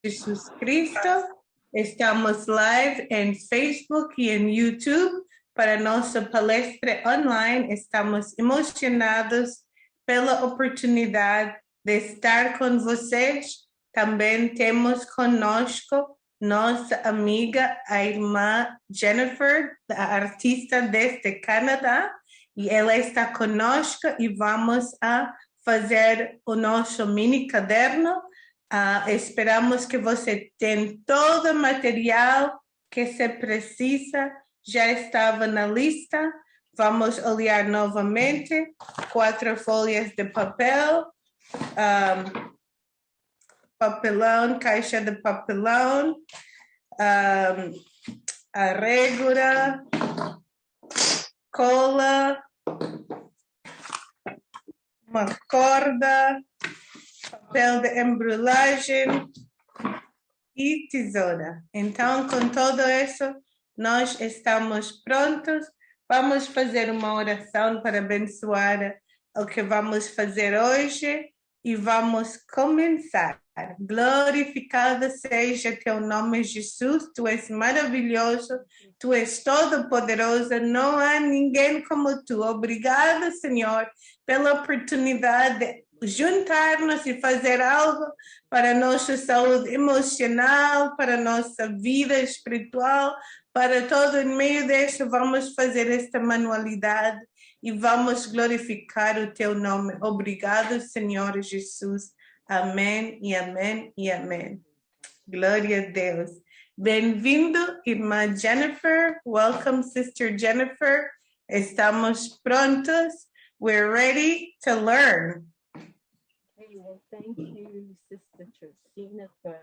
Jesus Cristo. Estamos live em Facebook e em YouTube para nossa palestra online. Estamos emocionados pela oportunidade de estar com vocês. Também temos conosco nossa amiga, a irmã Jennifer, a artista desde Canadá, e ela está conosco e vamos a fazer o nosso mini caderno. Esperamos que você tenha todo o material que se precisa, já estava na lista. Vamos olhar novamente, 4 folhas de papel, papelão, caixa de papelão, a régua, cola, uma corda, papel de embrulhagem e tesoura. Então, com tudo isso, nós estamos prontos. Vamos fazer uma oração para abençoar o que vamos fazer hoje e vamos começar. Glorificado seja teu nome, Jesus. Tu és maravilhoso, tu és todo-poderoso, não há ninguém como tu. Obrigado, Senhor, pela oportunidade de juntar-nos e fazer algo para nossa saúde emocional, para nossa vida espiritual, para todo em meio disso. Vamos fazer esta manualidade e vamos glorificar o teu nome. Obrigado, Senhor Jesus. Amém e amém e amém. Glória a Deus. Bem-vindo, irmã Jennifer. Welcome, Sister Jennifer. Estamos prontos. We're ready to learn. Okay, well, thank you, Sister Tristina, for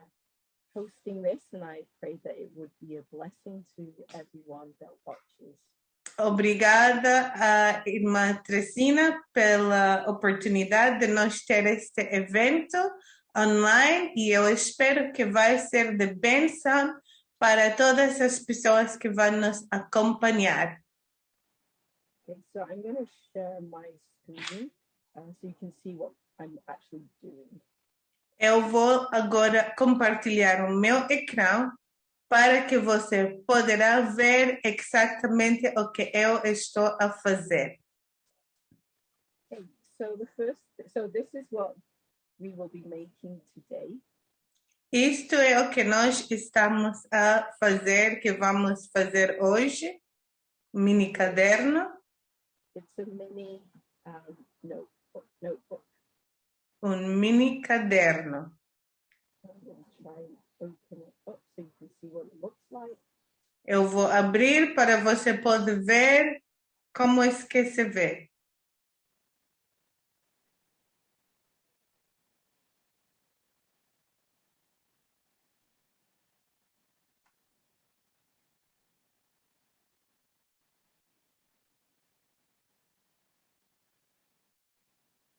hosting this, and I pray that it would be a blessing to everyone that watches. Obrigada a irmã Tresina pela oportunidade de nós ter este evento online e eu espero que vai ser de bênção para todas as pessoas que vão nos acompanhar. Okay, so I'm going to share my screen so you can see what I'm actually doing. Eu vou agora compartilhar o meu ecrã para que você poderá ver exatamente o que eu estou a fazer. Okay, so this is what we will be making today. Isto é o que nós estamos a fazer, que vamos fazer hoje, mini caderno. It's a mini notebook. Mini caderno. I'm going to try and open it up so you can see what it looks like. Eu vou abrir para você poder ver como é que se vê.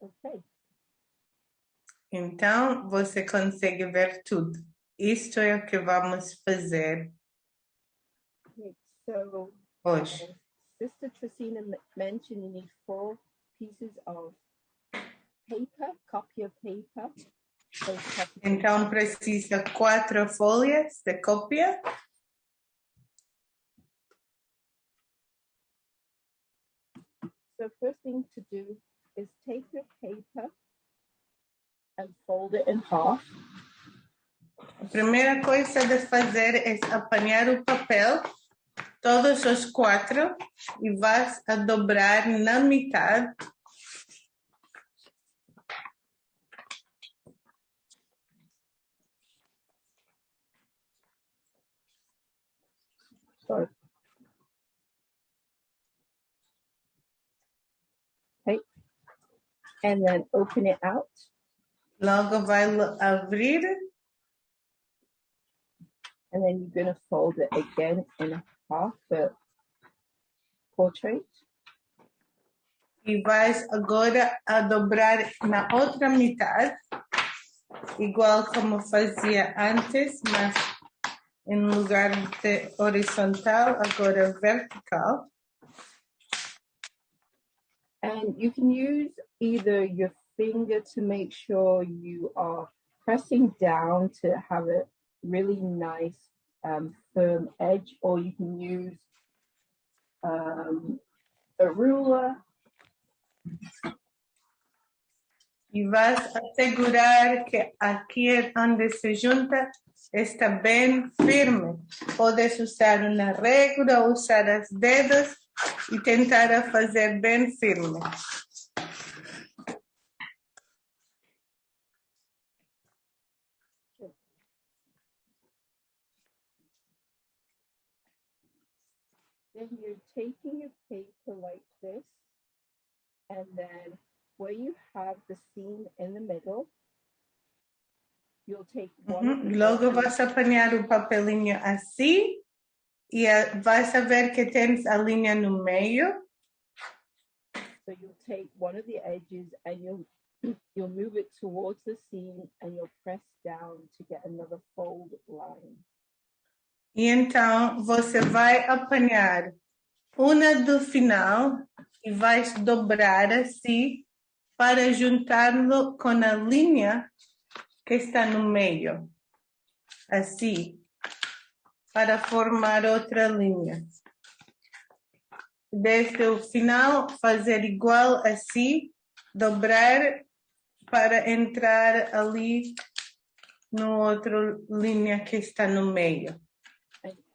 Okay. Então, você consegue ver tudo. Isto é o que vamos fazer So hoje. Sister Tristina mentioned you need 4 pieces of paper, copy of paper. Então, precisa 4 folhas de cópia. So first thing to do is take your paper and fold it in half. A primeira coisa de fazer é apanhar o papel, todos os 4, e vas a dobrar na metade. Sorry. Okay. And then open it out. Logo vai abrir. And then you're going to fold it again in half, the portrait. E vais agora a dobrar na outra metade, igual como fazia antes, mas em lugar de horizontal, agora vertical. And you can use either your finger to make sure you are pressing down to have a really nice firm edge, or you can use a ruler. Y vas a asegurar que aquí donde se junta está bien firme. Puedes usar una regla, usar os dedos y tentar a fazer bem firme. Then you're taking your paper like this, and then where you have the seam in the middle, you'll take one of the Logo edges. vas a apanhar o papelinho assim e vais a ver que tens a linha no meio. So you'll take one of the edges and you'll move it towards the seam and you'll press down to get another fold line. E então você vai apanhar uma do final e vais dobrar assim para juntá-lo com a linha que está no meio. Assim, para formar outra linha. Desde o final, fazer igual assim, dobrar para entrar ali no outro linha que está no meio.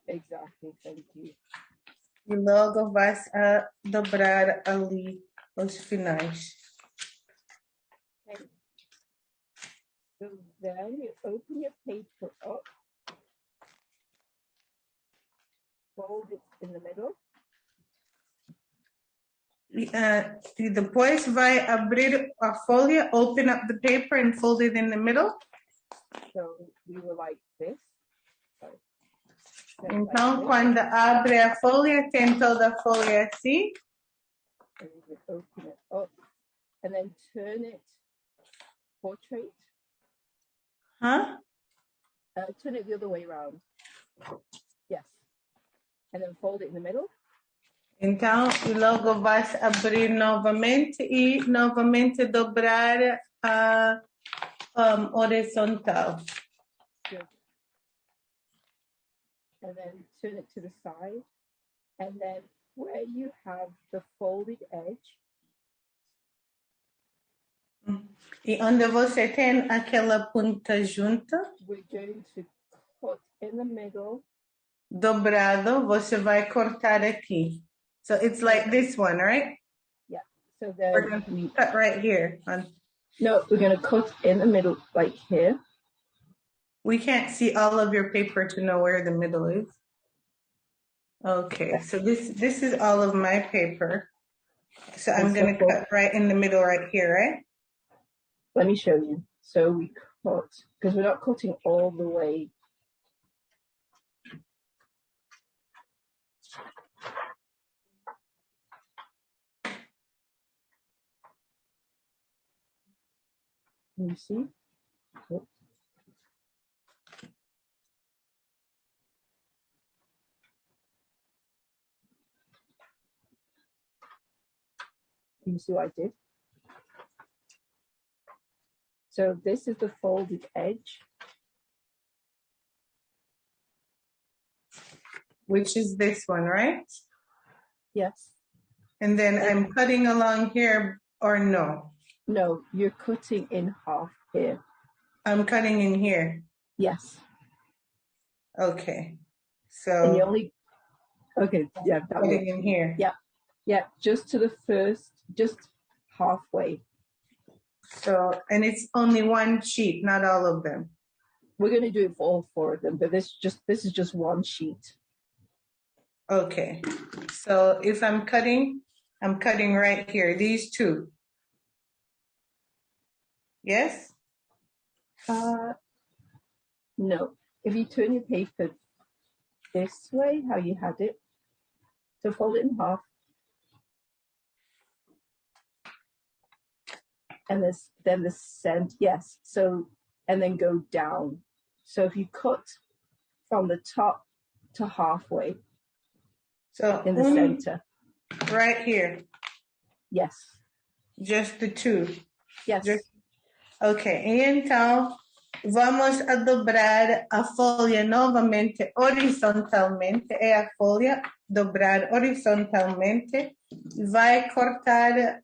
Exactly, thank you. E logo vais a dobrar ali os finais. Okay. So then you open your paper up, fold it in the middle. E depois vai abrir a folha, open up the paper and fold it in the middle. So we were like this. Então, quando abre a folha, tem toda a folha assim. And you would open it up and then turn it portrait. Huh? Turn it the other way around. Yes. And then fold it in the middle. Então, e logo vais abrir novamente e novamente dobrar a horizontal. Good. And then turn it to the side. And then where you have the folded edge. E onde você tem aquela ponta junta, We're going to cut in the middle. dobrado, você vai cortar aqui. So it's like this one, right? Yeah. So then We're going to cut right here. No, we're going to cut in the middle, like here. We can't see all of your paper to know where the middle is. Okay, so this is all of my paper. So I'm going to cut right in the middle right here, right? Let me show you. So we cut, because we're not cutting all the way. Can you see? Oops. Can you see what I did? So this is the folded edge. Which is this one, right? Yes. And then I'm cutting along here, or no? No, you're cutting in half here. I'm cutting in here. Yes. Okay. And you So only, okay, yeah, that cutting works. in here. Yeah, yeah, just to the first, just halfway. So, and it's only one sheet, not all of them. We're going to do it for all four of them, but this is just one sheet. Okay. So if I'm cutting right here, these two. Yes? No. If you turn your paper this way, how you had it, so fold it in half. And then the center, yes. So, and then go down. So if you cut from the top to halfway, So in the center. Right here. Yes. Just the two. Yes. Okay. E então Vamos a dobrar a folha novamente horizontalmente. É a folha, dobrar horizontalmente. E vai cortar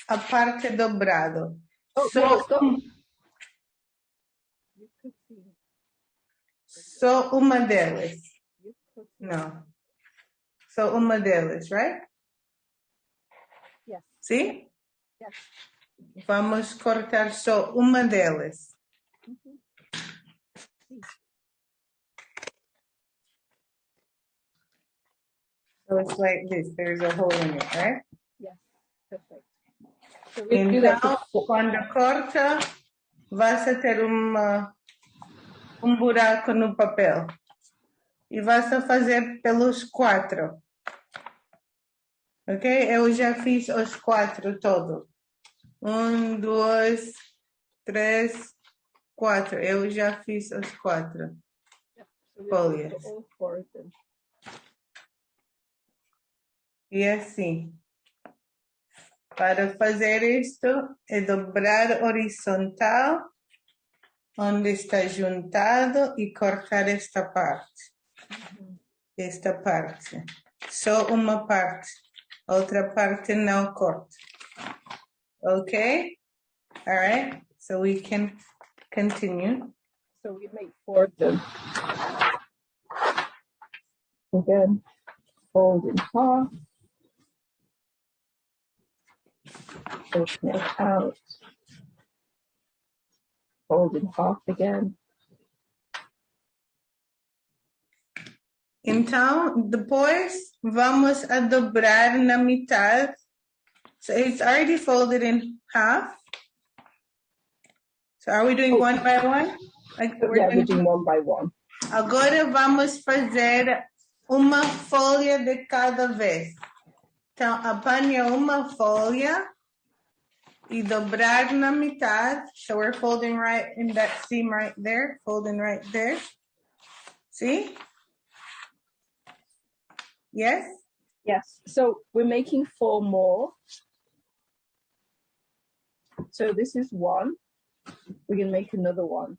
a parte dobrada. Oh, Só, no, stop. You could see. só uma delas. You could see. Não. Só uma delas, right? Yes. Sim? Yes. Vamos cortar só uma delas. Mm-hmm. So it's like this. There's a hole in it, right? Yes. Perfect. So we do that Então, for quando corta, vai ter buraco no papel. E vai fazer pelos 4. Ok? Eu já fiz os 4 todos. 1, 2, 3, 4. Eu já fiz os 4 folhas. all four of them. E assim. Para fazer isto, é dobrar horizontal, onde está juntado, e cortar esta parte. Esta parte. Só uma parte. Outra parte não corta. Okay? All right. So we can continue. So we make 4 of them. Again, fold in half. Open it out. Fold in half again. Então, depois vamos a dobrar na metade. So it's already folded in half. So are we doing one by one? Like Yeah, we're doing one by one. Agora vamos fazer uma folha de cada vez. Então, apanha uma folha e dobrar na metade. So we're folding right in that seam right there. Folding right there. See? Yes? Yes. So we're making 4 more. So this is 1. We're going to make another one.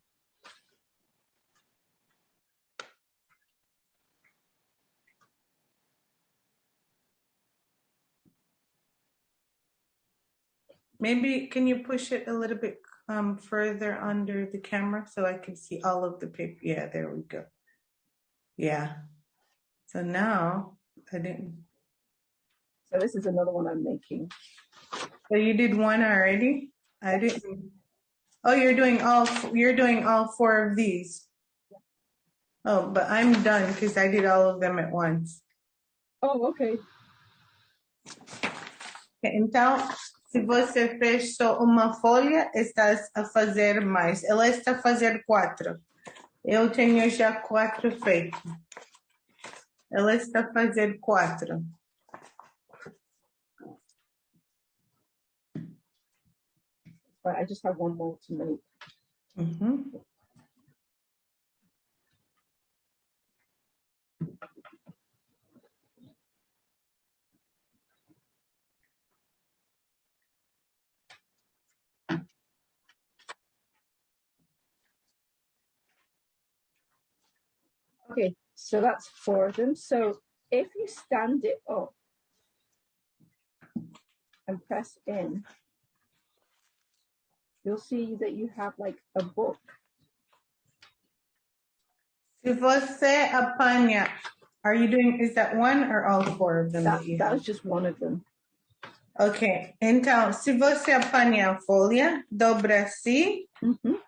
Maybe can you push it a little bit further under the camera so I can see all of the paper? Yeah, there we go. Yeah. So now I didn't. So this is another one I'm making. So you did one already? I didn't. Oh, you're doing all 4 of these. Oh, but I'm done because I did all of them at once. Oh, okay. Então, se você fez só uma folha, estás a fazer mais. Ela está a fazer 4. Eu tenho já 4 feitos. Ela está a fazer 4. Right, I just have one more to make. Uhum. Okay, so that's 4 of them. So if you stand it up and press in, you'll see that you have like a book. Se você apanha, is that one or all 4 of them that you That have? was just one of them. Ok, então, se você apanha a folha, dobra assim,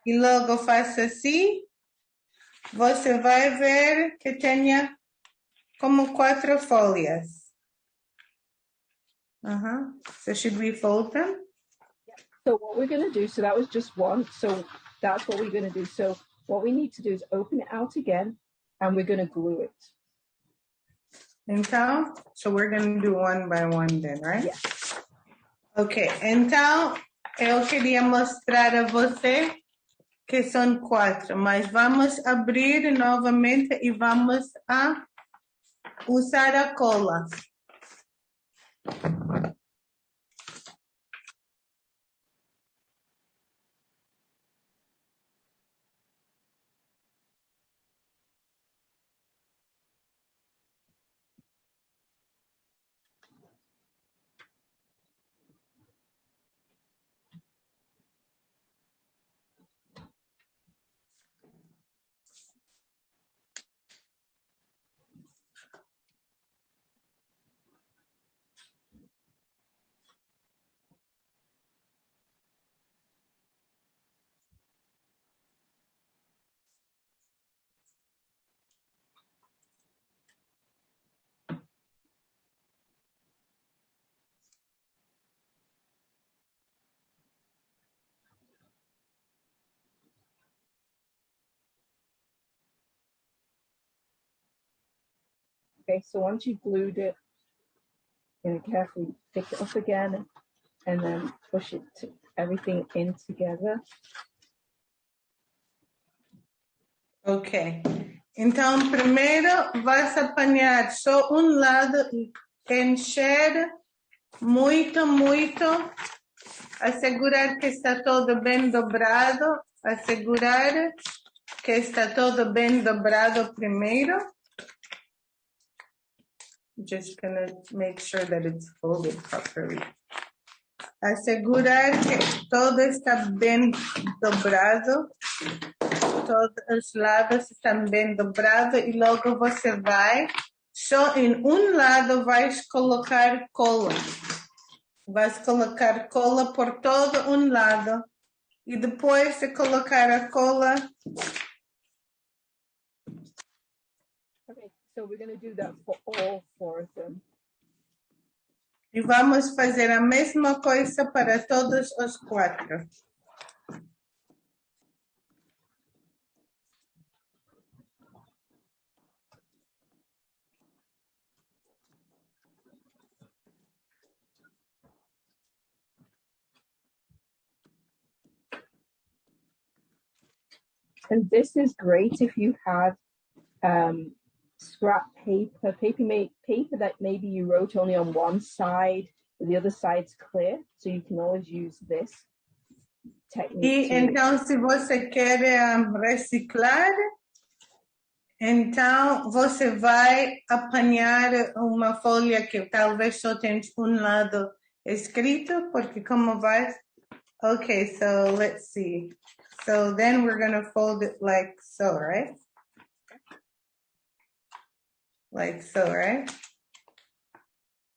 e logo faça assim, você vai ver que tenha como 4 folhas. So should we fold them? So what we're going to do, so that was just one. So that's what we're going to do. So what we need to do is open it out again, and we're going to glue it. Então, so we're going to do one by one then, right? Yeah. Ok, então, eu queria mostrar a você que são 4, mas vamos abrir novamente e vamos a usar a cola. Okay, so once you've glued it, you're going to carefully pick it up again and then push it to everything in together. Ok. Então, primeiro vais apanhar só um lado e encher muito, muito. Assegurar que está todo bem dobrado. Assegurar que está todo bem dobrado primeiro. Just gonna make sure that it's folded properly. Asegurar que todo está bem dobrado. Todos os lados estão bem dobrados e logo você vai, só em um lado vais colocar cola. Vais colocar cola por todo um lado e depois de colocar a cola. Okay, so we're going to do that for all 4 of them. E vamos fazer a mesma coisa para todos os 4. And this is great if you have scrap paper, paper that maybe you wrote only on one side, the other side's clear, so you can always use this technique. E então, se você quer reciclar, então você vai apanhar uma folha que talvez só tenha um lado escrito, porque como vai... Okay, so let's see. So then we're going to fold it like so, right? Like so, right?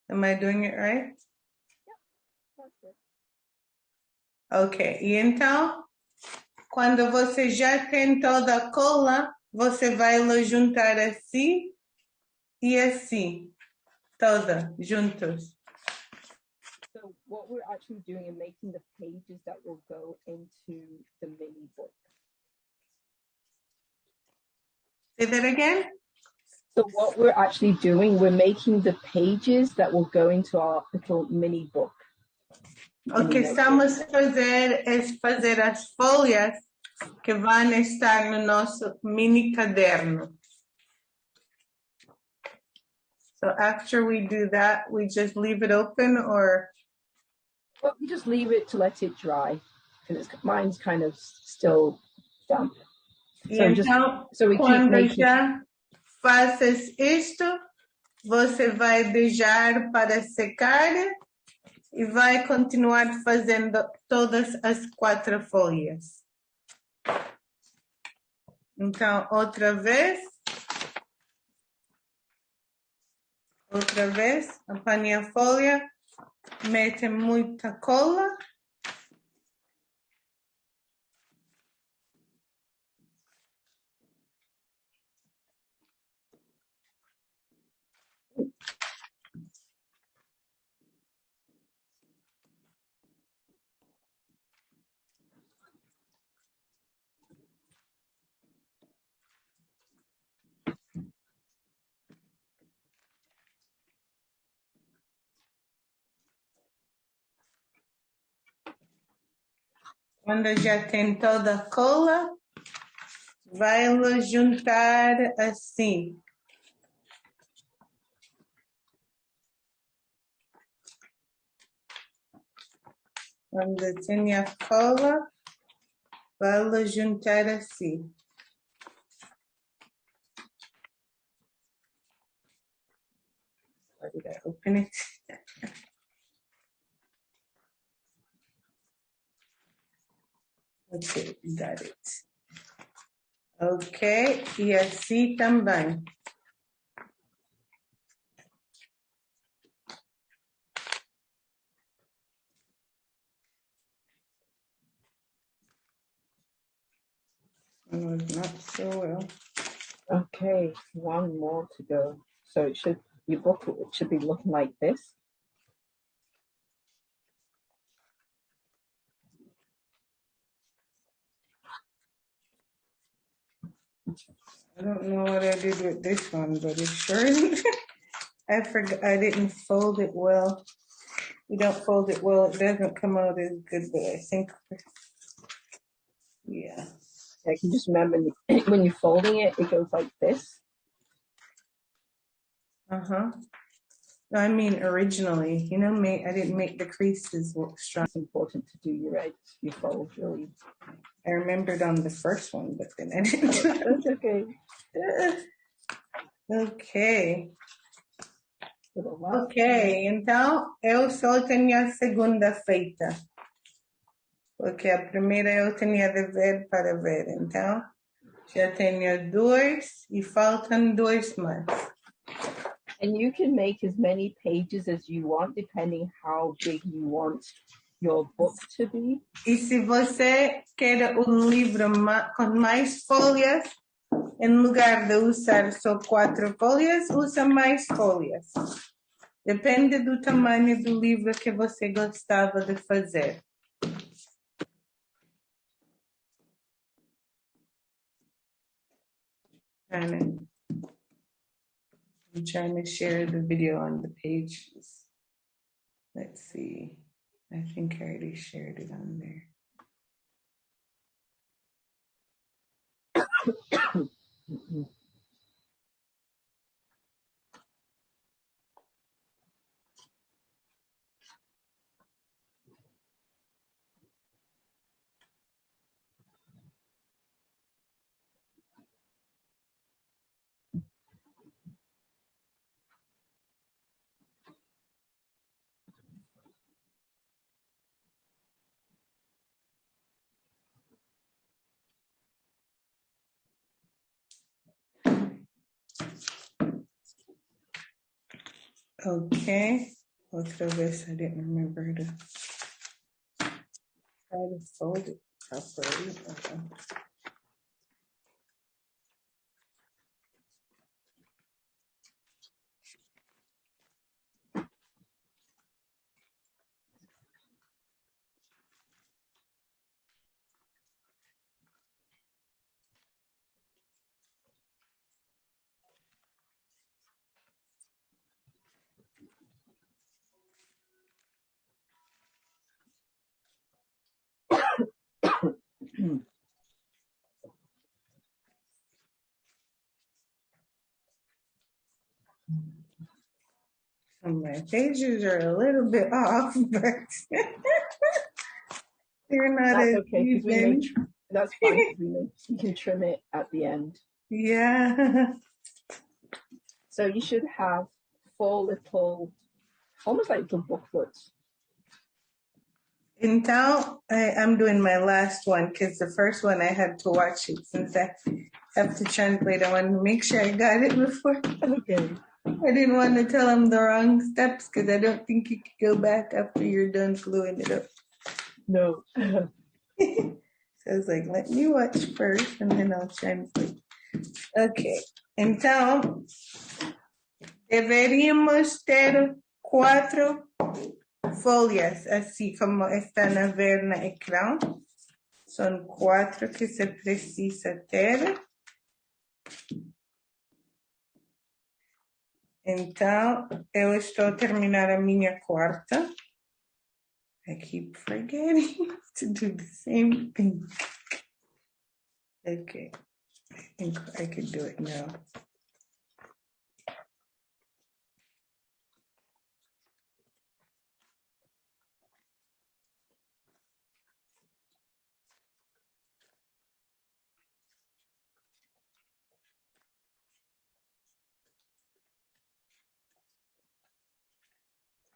Am I doing it right? Ok, e então, quando você já tem toda a cola, você vai juntar assim e assim, toda, juntos. So what we're actually doing is making the pages that will go into the mini book. Say that again? So what we're actually doing, we're making the pages that will go into our little mini book. O que estamos a fazer é fazer as folhas que vão estar no nosso mini caderno. So after we do that, we just leave it open or? Well, we just leave it to let it dry because mine's kind of still damp. So Então, so we quando keep making... já faças isto, você vai deixar para secar e vai continuar fazendo todas as 4 folhas. Então, outra vez, apanha a folha, mete muita cola. Quando já tem toda a cola, vai juntar assim. Quando tem a cola, vai juntar assim. Did I open it? Ok, got it. Ok, e assim também. Not so well. Okay, 1 more to go. So your book should be looking like this. I don't know what I did with this one, but it sure I forgot. I didn't fold it well. You don't fold it well, it doesn't come out as good, but I think, yeah. I can just remember when you're folding it, it goes like this. Uh-huh. No, I mean originally, you know, I didn't make the creases look strong. It's important to do your edges. You fold really. I remembered on the first one, but then I didn't. That's okay. Ok. Ok, então eu só tenho a segunda feita. Porque a primeira eu tinha de ver para ver. Então, já tenho dois e faltam dois mais. And you can make as many pages as you want, depending how big you want your book to be. E se você quer um livro com mais folhas, em lugar de usar só 4 folhas, usa mais folhas. Depende do tamanho do livro que você gostava de fazer. I'm trying to share the video on the pages. Let's see. I think I already shared it on there. Okay. Otra vez, I didn't remember to try to fold it properly. So my pages are a little bit off, but they're not That's as okay. even. That's fine. You can trim it at the end. Yeah. So you should have 4 little, almost like little booklets. Então, I'm doing my last one because the first one I had to watch it since I have to translate. I wanted to make sure I got it before. Okay. I didn't want to tell them the wrong steps because I don't think you could go back after you're done gluing it up. No. So I was like, let me watch first and then I'll translate. Ok. Então, deveríamos ter 4 folhas, assim como estão a ver no ecrã. São 4 que se precisa ter. Então, eu estou a terminar a minha quarta. I keep forgetting to do the same thing. Okay, I think I could do it now.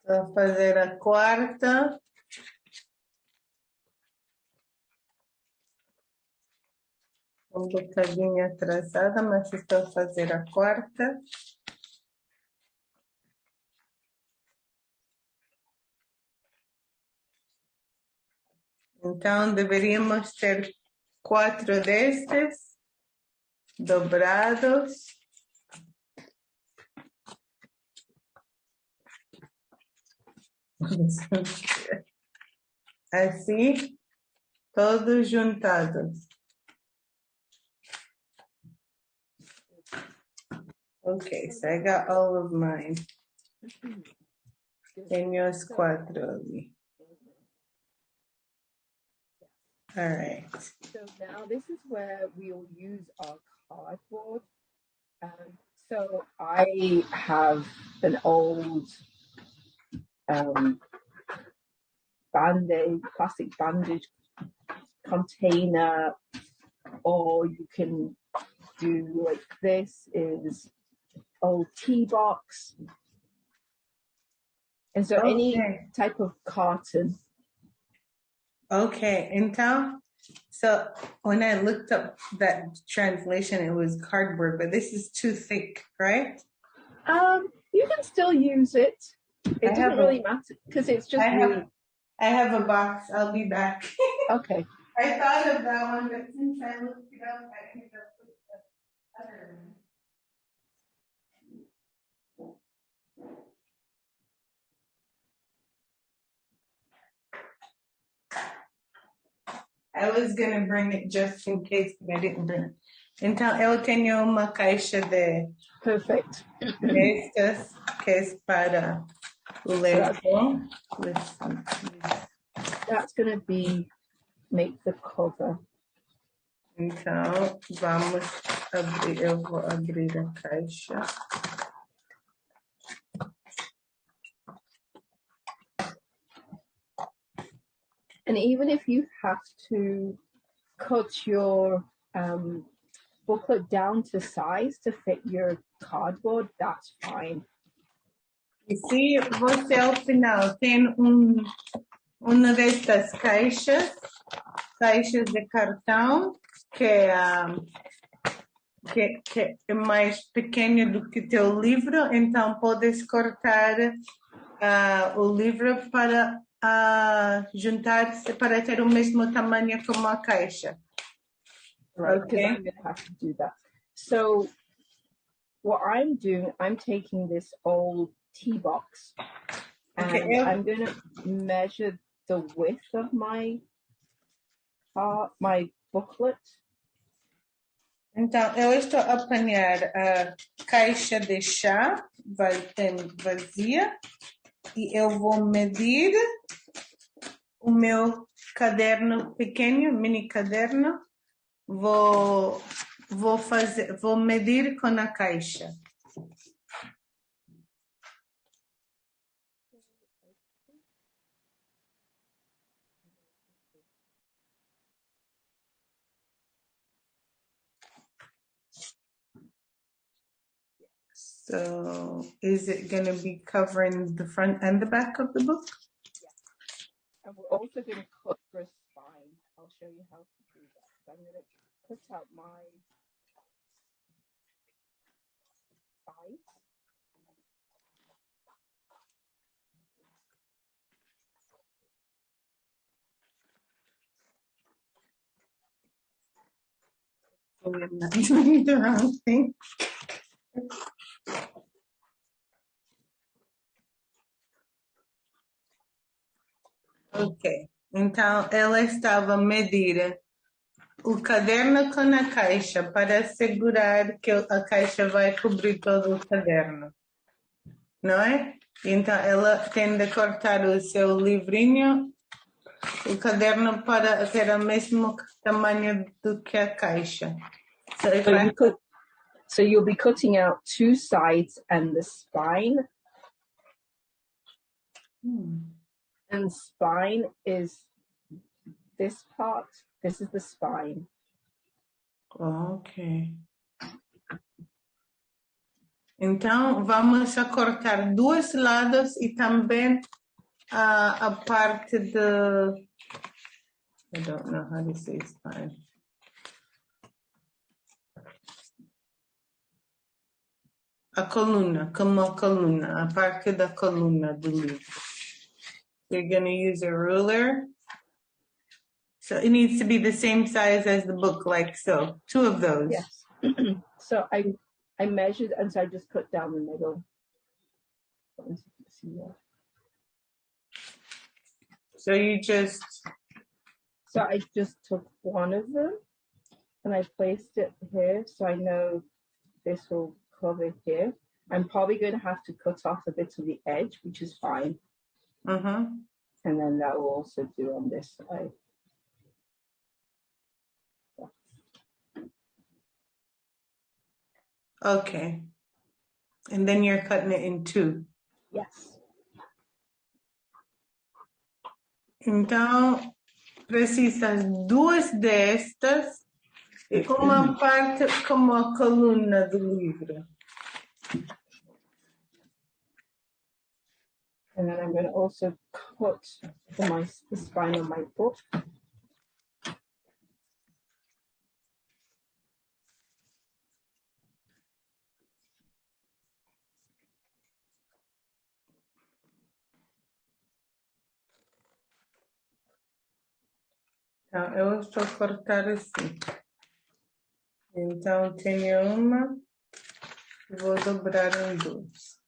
Vou fazer a quarta. Um bocadinho atrasada, mas estou a fazer a quarta. Então, deveríamos ter 4 destes dobrados. Assim, todos juntados. Okay, so I got all of mine. Tenho os quatro ali. All right. So now this is where we'll use our cardboard. So I have an old plastic bandage container, or you can do like this is old tea box. And so any type of carton. Okay, então, so when I looked up that translation, it was cardboard, but this is too thick, right? You can still use it. It doesn't really matter because it's just I have a box. I'll be back. Okay. I thought of that one, but since I looked it up, I ended up with the other one. I was gonna bring it just in case, but I didn't bring it. Então, eu tenho uma caixa de Perfect. estas que é para o leitor. That's going to make the cover. Então, vamos abrir, eu vou abrir a caixa. And even if you have to cut your booklet down to size to fit your cardboard, that's fine. E se você ao final tem uma destas caixas de cartão que é mais pequena do que teu livro, então podes cortar o livro para juntar-se para ter o mesmo tamanho como a caixa. Right, because I'm going to have to do that. So what I'm doing, I'm taking this old tea box and I'm going to measure the width of my booklet. Então, eu estou a apanhar a caixa de chá vazia e eu vou medir o meu caderno pequeno, mini caderno, vou medir com a caixa. So, is it going to be covering the front and the back of the book? Yeah. And we're also going to cut for a spine. I'll show you how to do that. So I'm going to cut out my side. So we're not doing the wrong thing. Ok, então ela estava a medir o caderno com a caixa para assegurar que a caixa vai cobrir todo o caderno, não é? Então ela tem de cortar o seu livrinho, o caderno para ter o mesmo tamanho do que a caixa. So you'll be cutting out two sides and the spine. And spine is this part. This is the spine. Ok. Então, vamos a cortar dois lados e também a parte de... I don't know how to say spine. A coluna, como a coluna, a parte da coluna do livro. You're going to use a ruler. So it needs to be the same size as the book, like so. Two of those. Yes. So I measured, and so I just cut down the middle. So you just... So I just took one of them, and I placed it here, so I know this will cover here. I'm probably going to have to cut off a bit of the edge, which is fine. And then that will also do on this side. Okay. And then you're cutting it in two. Yes. Então, precisas duas destas e uma parte como a coluna do livro. And then I'm going to also cut the spine of my book. Então, eu estou a cortar assim. Então, tenho uma e vou dobrar em duas.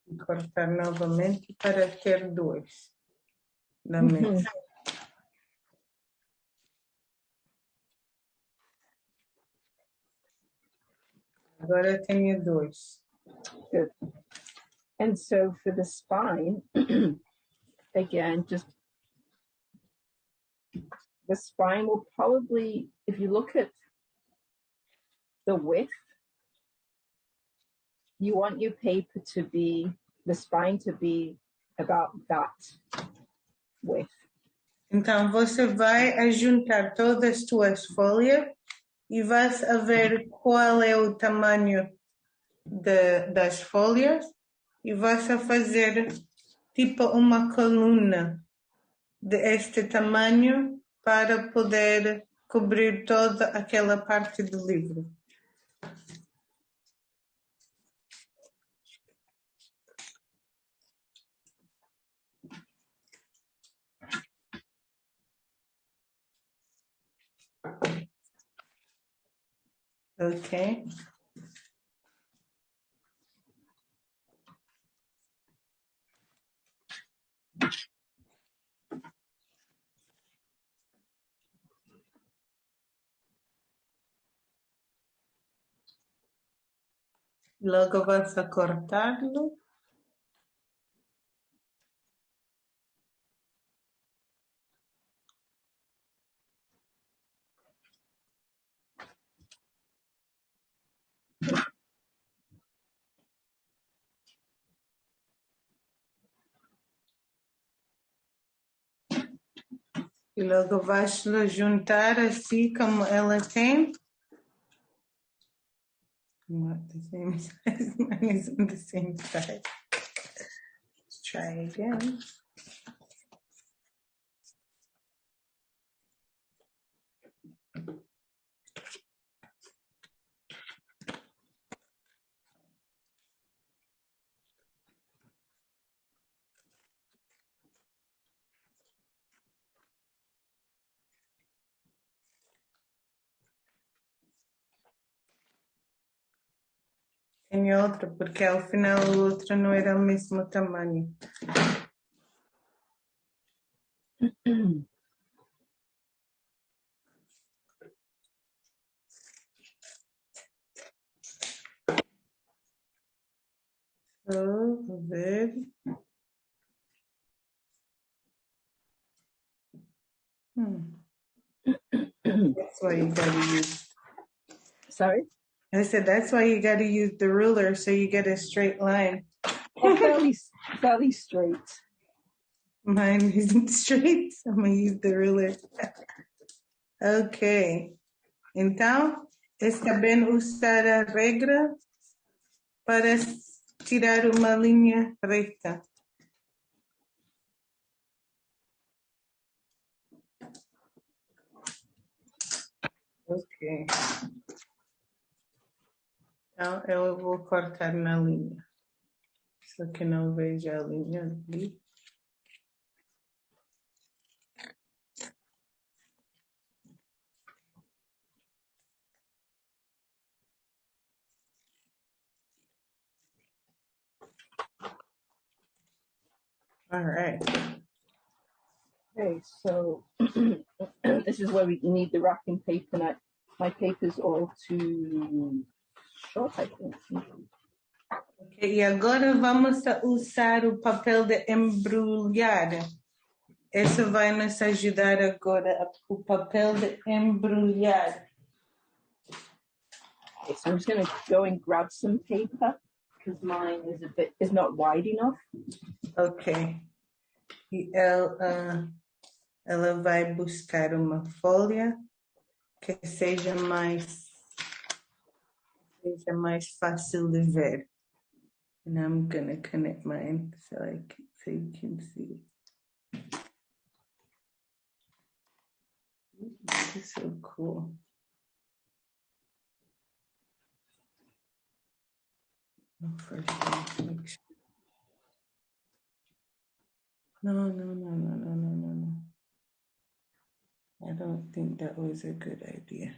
E cortar novamente para ter duas da mesa. Agora tenho dois. Good. And so for the spine, again, just the spine will probably, if you look at the width, you want your paper to be, the spine to be about that width. Então, você vai ajuntar todas as tuas folhas e vais a ver qual é o tamanho das folhas e vais a fazer tipo uma coluna deste tamanho para poder cobrir toda aquela parte do livro. Okay. Logo vas a cortarlo. E logo vais juntar assim como ela tem. Not the same size. Mine isn't the same size. Let's try again. Tem outra, porque ao final o outro não era o mesmo tamanho. Vou ver. That's why you gotta use. Sorry? I said that's why you gotta use the ruler so you get a straight line. Fairly straight. Mine isn't straight, so I'm gonna use the ruler. Ok. Então, está bem usar a regra para tirar uma linha reta. Ok. Então, eu vou cortar na linha. Só que não vejo a linha ali. All right. Okay, so this is where you need the wrapping paper my paper's all too short, I think. Okay, e agora vamos a usar o papel de embrulhar. Isso vai nos ajudar agora, o papel de embrulhar. Okay, so I'm just going to go and grab some paper because mine is not wide enough. Ok. E ela vai buscar uma folha que seja mais fácil de ver. And I'm gonna connect mine so you can see. This is so cool. First, make sure. No. I don't think that was a good idea.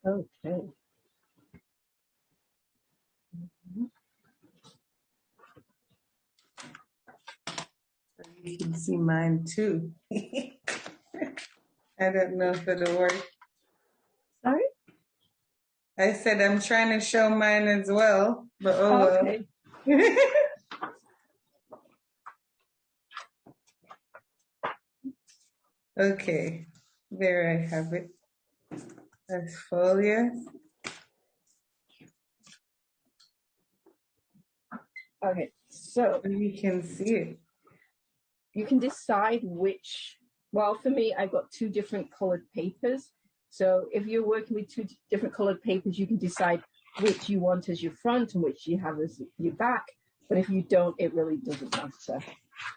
Okay. You can see mine too. I don't know if it'll work. Sorry? I said I'm trying to show mine as well, but okay. Well. Okay, there I have it. That's folio. Okay, so you can see it. You can decide which, well, for me, I've got 2 different colored papers. So if you're working with 2 different colored papers, you can decide which you want as your front and which you have as your back. But if you don't, it really doesn't matter.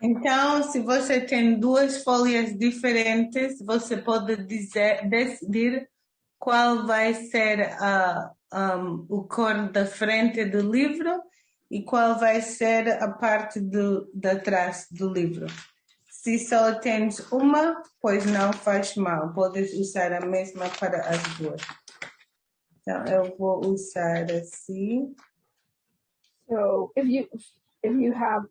Então, se você tem 2 folhas diferentes, você pode decidir qual vai ser o cor da frente do livro e qual vai ser a parte da trás do livro. Se só tens uma, pois não faz mal. Podes usar a mesma para as 2. Então, eu vou usar assim. So if you have,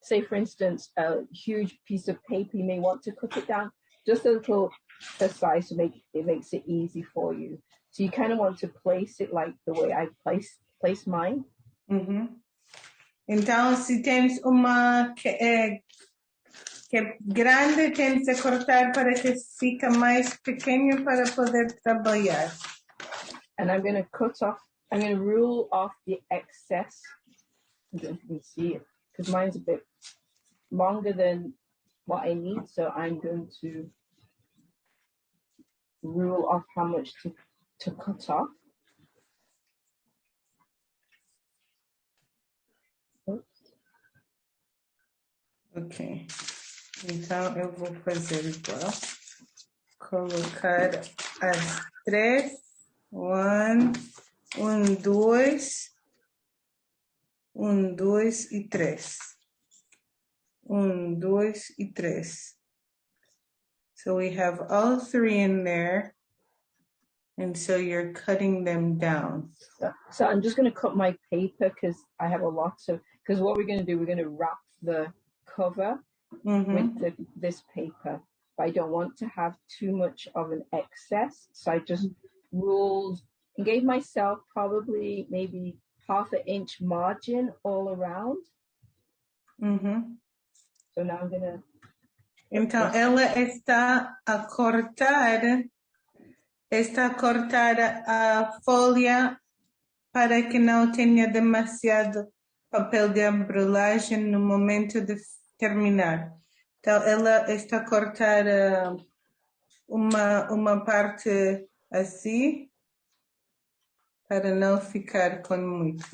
say for instance, a huge piece of paper, you may want to cut it down just a little precise to it makes it easy for you. So you kind of want to place it like the way I place mine. Então, se tens uma que é grande, tens de cortar para que fique mais pequeno para poder trabalhar. And I'm going to rule off the excess. I don't know if you can see it, because mine's a bit longer than what I need, so I'm going to rule off how much to cut off. Oops. Ok. Então, eu vou fazer igual. Colocar as 3. 1, 2, 1, 2 e 3. 1, 2 e 3. So we have all 3 in there. And so you're cutting them down. So I'm just going to cut my paper because I have a lot of, because what we're going to do, we're going to wrap the cover with this paper. But I don't want to have too much of an excess. So I just ruled and gave myself probably maybe 1/2 inch margin all around. So now I'm going to... Então, ela está a cortar a folha para que não tenha demasiado papel de embrulhagem no momento de terminar. Então, ela está a cortar uma parte assim, para não ficar com muito.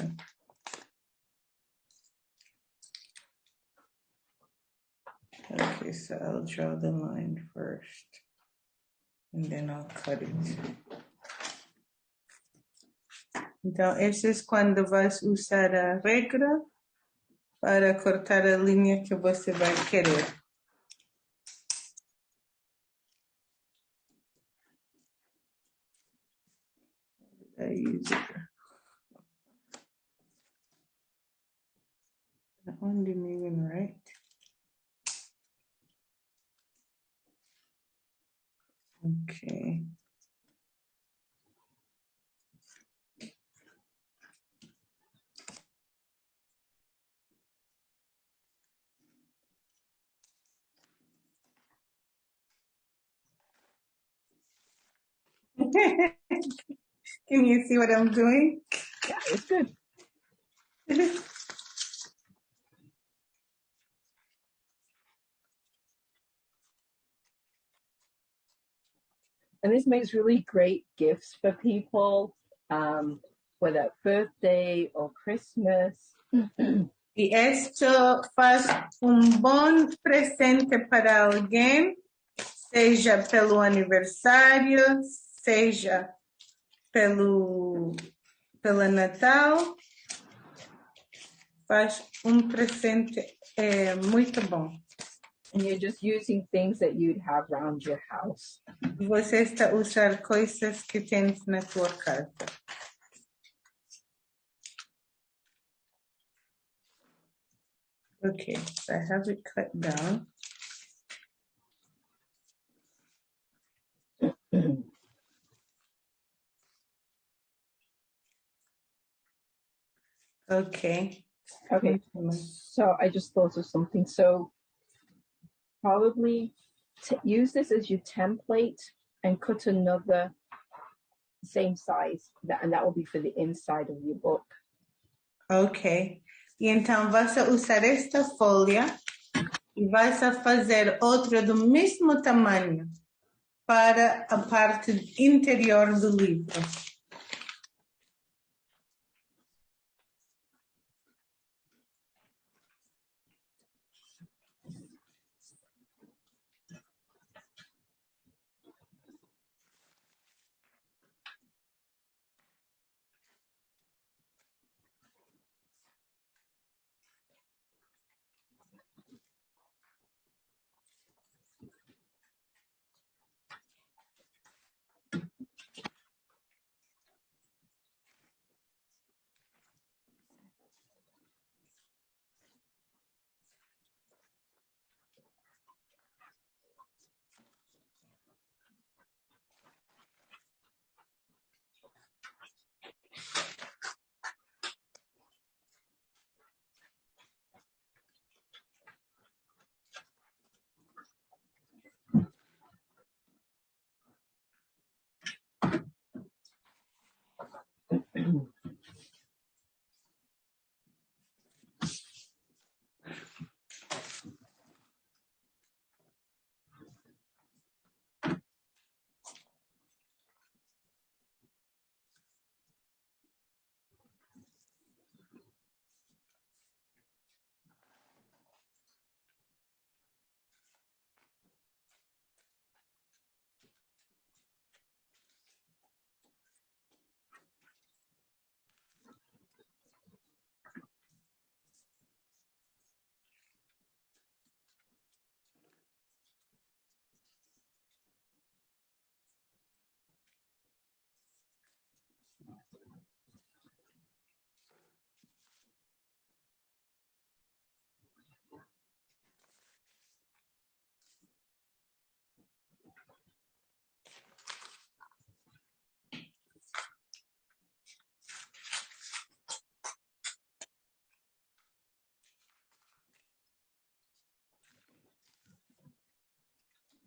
Okay, so I'll draw the line first, and then I'll cut it. Então, este é quando vais usar a regra para cortar a linha que você vai querer. That one didn't even write. Okay. Can you see what I'm doing? Yeah, it's good. And this makes really great gifts for people, whether birthday or Christmas. E esto faz bom presente para alguém, seja pelo aniversário, seja pelo Natal. Faz presente muito bom. And you're just using things that you'd have around your house. Você está usando coisas que tens na tua casa. Okay, so I have it cut down. Okay. Okay, so I just thought of something. So probably use this as your template and cut another same size, and that will be for the inside of your book. Ok. E então, vas a usar esta folha e vais a fazer outra do mesmo tamanho para a parte interior do livro.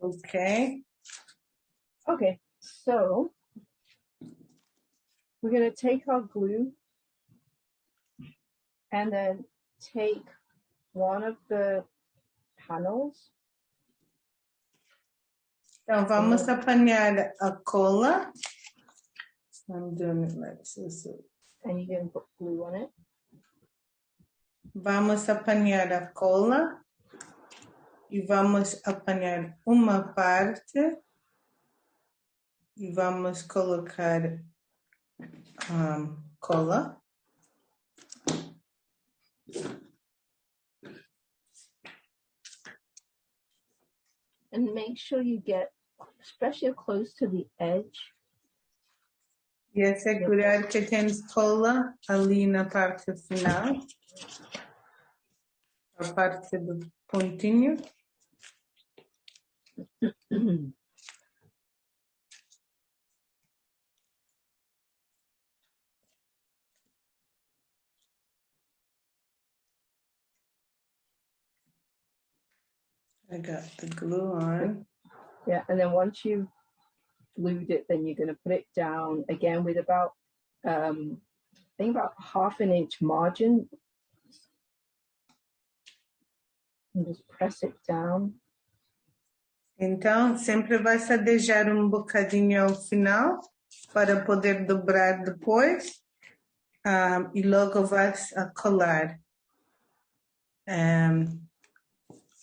Okay. Okay, so we're going to take our glue and then take one of the panels. Então, vamos apanhar a cola. I'm doing it like this. And you can put glue on it. Vamos apanhar a cola e vamos apanhar uma parte e vamos colocar cola. And make sure you get, especially close to the edge, E assegurar que tens cola ali na parte final, a parte do pontinho. I got the glue on. Yeah, and then once you've glued it, then you're going to put it down again with about, I think about 1/2 inch margin. And just press it down. Então, sempre vai-se deixar bocadinho ao final para poder dobrar depois e logo vai-se a colar.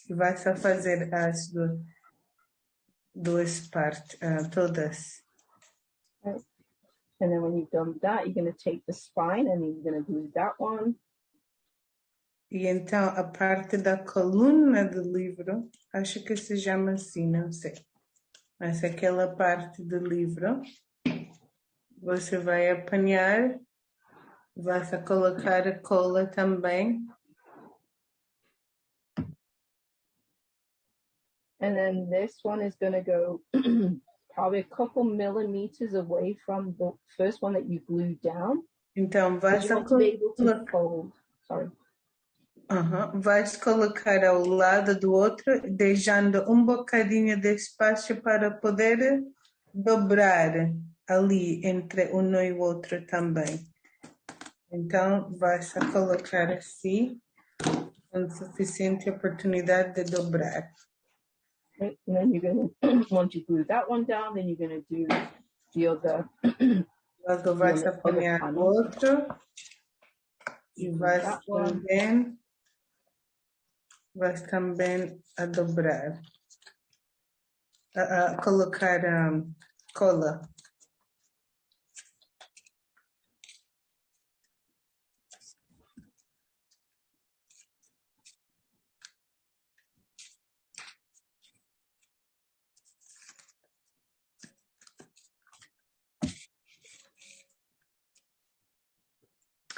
E vai-se a fazer as duas partes, todas. Right. And then when you've done that, you're going to take the spine and you're going to glue that one. E então, a parte da coluna do livro, acho que se chama assim, não sei. Mas aquela parte do livro, você vai apanhar, vai colocar a cola também. And then this one is going to go probably a couple millimeters away from the first one that you glued down. Então, vai You want to be able to fold. Sorry. Vais colocar ao lado do outro, deixando bocadinho de espaço para poder dobrar ali entre um e o outro também. Então, vais colocar assim, com suficiente oportunidade de dobrar. Right. And then you're going to, once you glue that one down, then you're going to do the other. Logo vais apanhar o outro e vais também a dobrar, a colocar cola.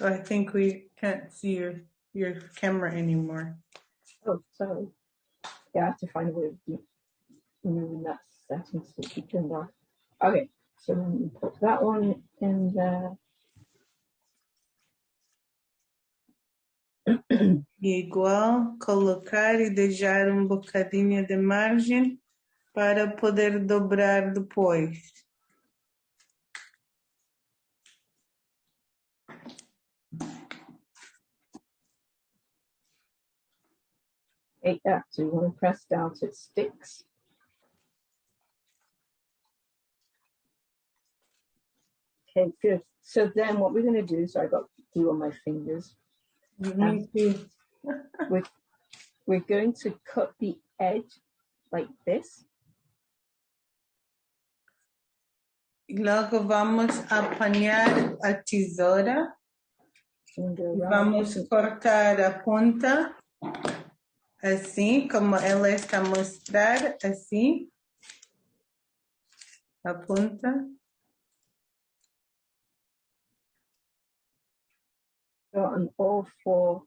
I think we can't see your camera anymore. Oh, sorry. Yeah, I have to find a way of moving that setting so it can turn off. Okay, so then you put that one in there. E igual, colocar e deixar bocadinho de margem para poder dobrar depois. Yeah, so you want to press down so it sticks. Okay, good. So then what we're going to do, so I got glue on my fingers. Me too. We're going to cut the edge like this. Logo vamos apanhar a tesoura. Vamos cortar a ponta, assim, como ela está a mostrar, assim. A ponta. So on all 4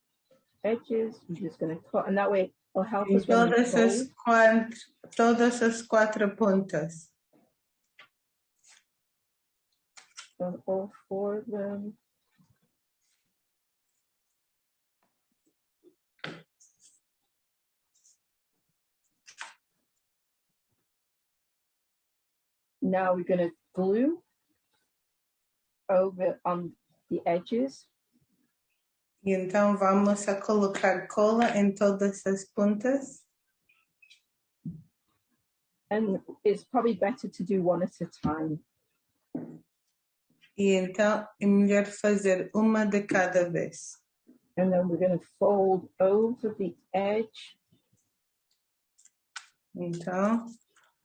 edges, we're just going to cut, and that way it'll help us when we fold. Todas as 4 pontas. On all 4 of them. Now we're going to glue over on the edges. E então vamos a colocar cola em todas as pontas. And it's probably better to do one at a time. E então é melhor fazer uma de cada vez. And then we're going to fold over the edge. Então,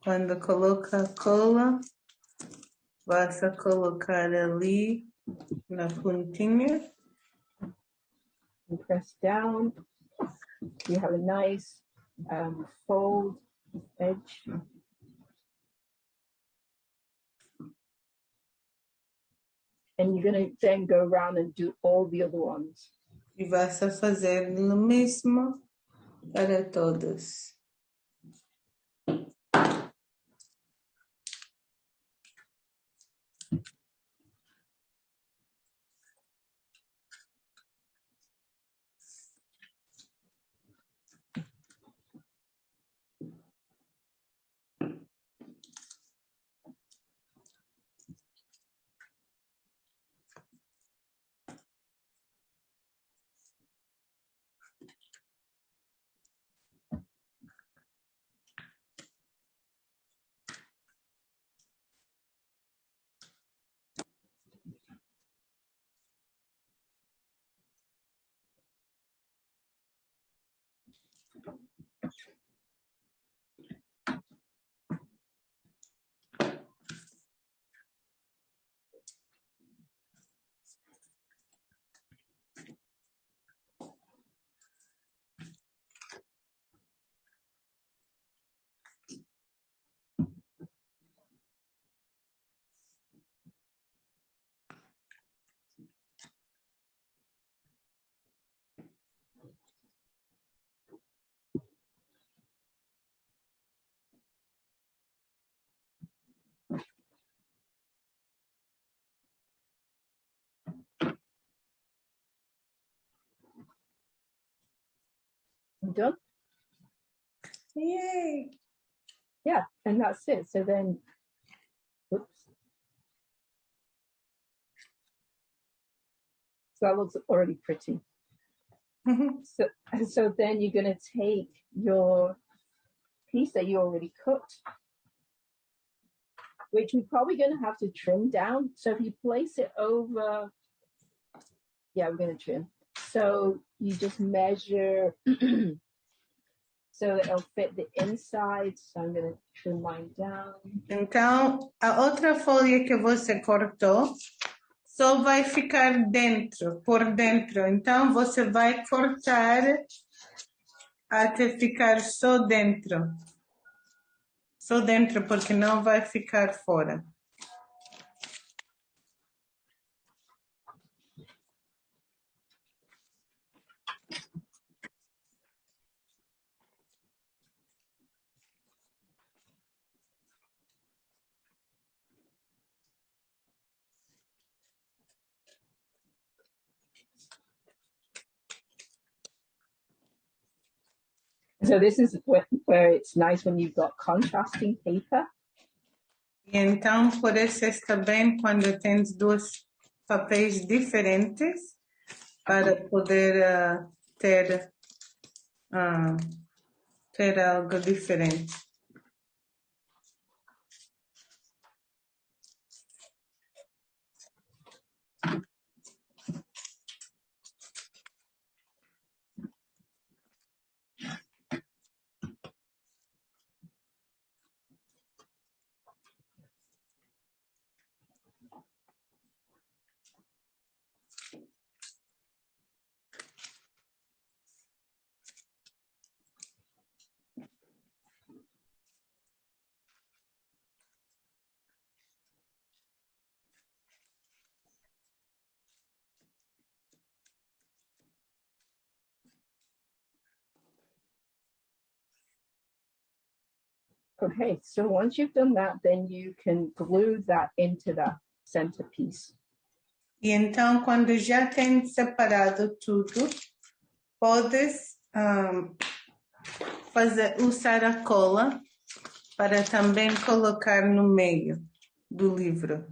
quando coloca a cola, vas a colocar ali na pontinha. And press down. You have a nice fold edge. And you're going to then go around and do all the other ones. E vas a fazer o mesmo para todos. Done? Yay! Yeah, and that's it. So then, oops. So that looks already pretty. So then you're going to take your piece that you already cut, which we're probably going to have to trim down. So if you place it over, yeah, we're going to trim. So you just measure so that it'll fit the inside. So I'm going to trim mine down. Então, a outra folha que você cortou só vai ficar dentro, por dentro. Então, você vai cortar até ficar só dentro. Só dentro, porque não vai ficar fora. So this is where it's nice when you've got contrasting paper. E então, por isso está bem quando tens dois papéis diferentes para poder ter algo diferente. Okay, so once you've done that, then you can glue that into the centerpiece. E então, quando já tens separado tudo, podes usar a cola para também colocar no meio do livro.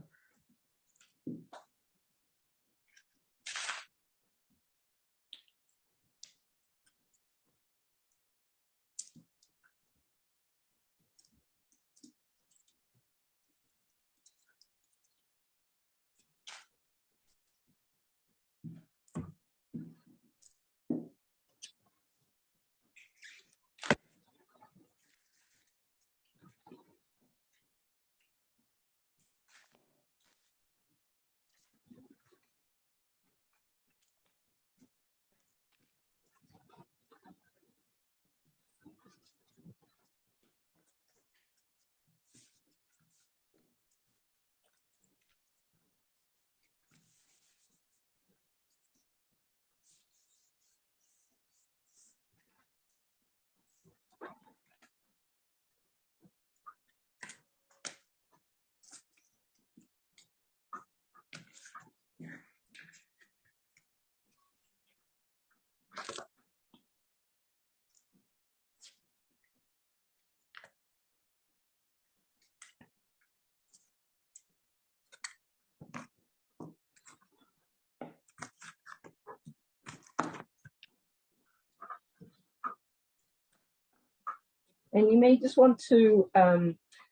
And you may just want to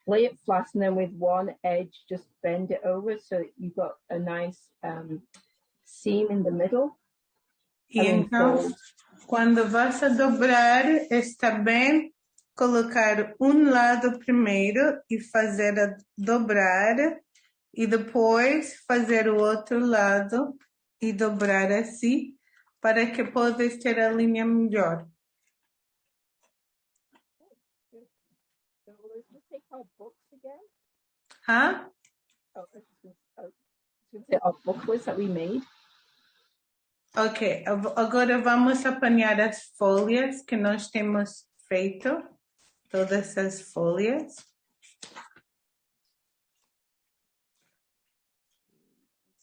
lay it flat and then with one edge just bend it over so that you've got a nice seam in the middle. E então, quando vas a dobrar, está bem colocar um lado primeiro e fazer a dobrar e depois fazer o outro lado e dobrar assim para que possas ter a linha melhor. So let's just take our books again. Huh? Oh, I was going to say our booklets that we made. Ok, agora vamos apanhar as folhas que nós temos feito, todas as folhas.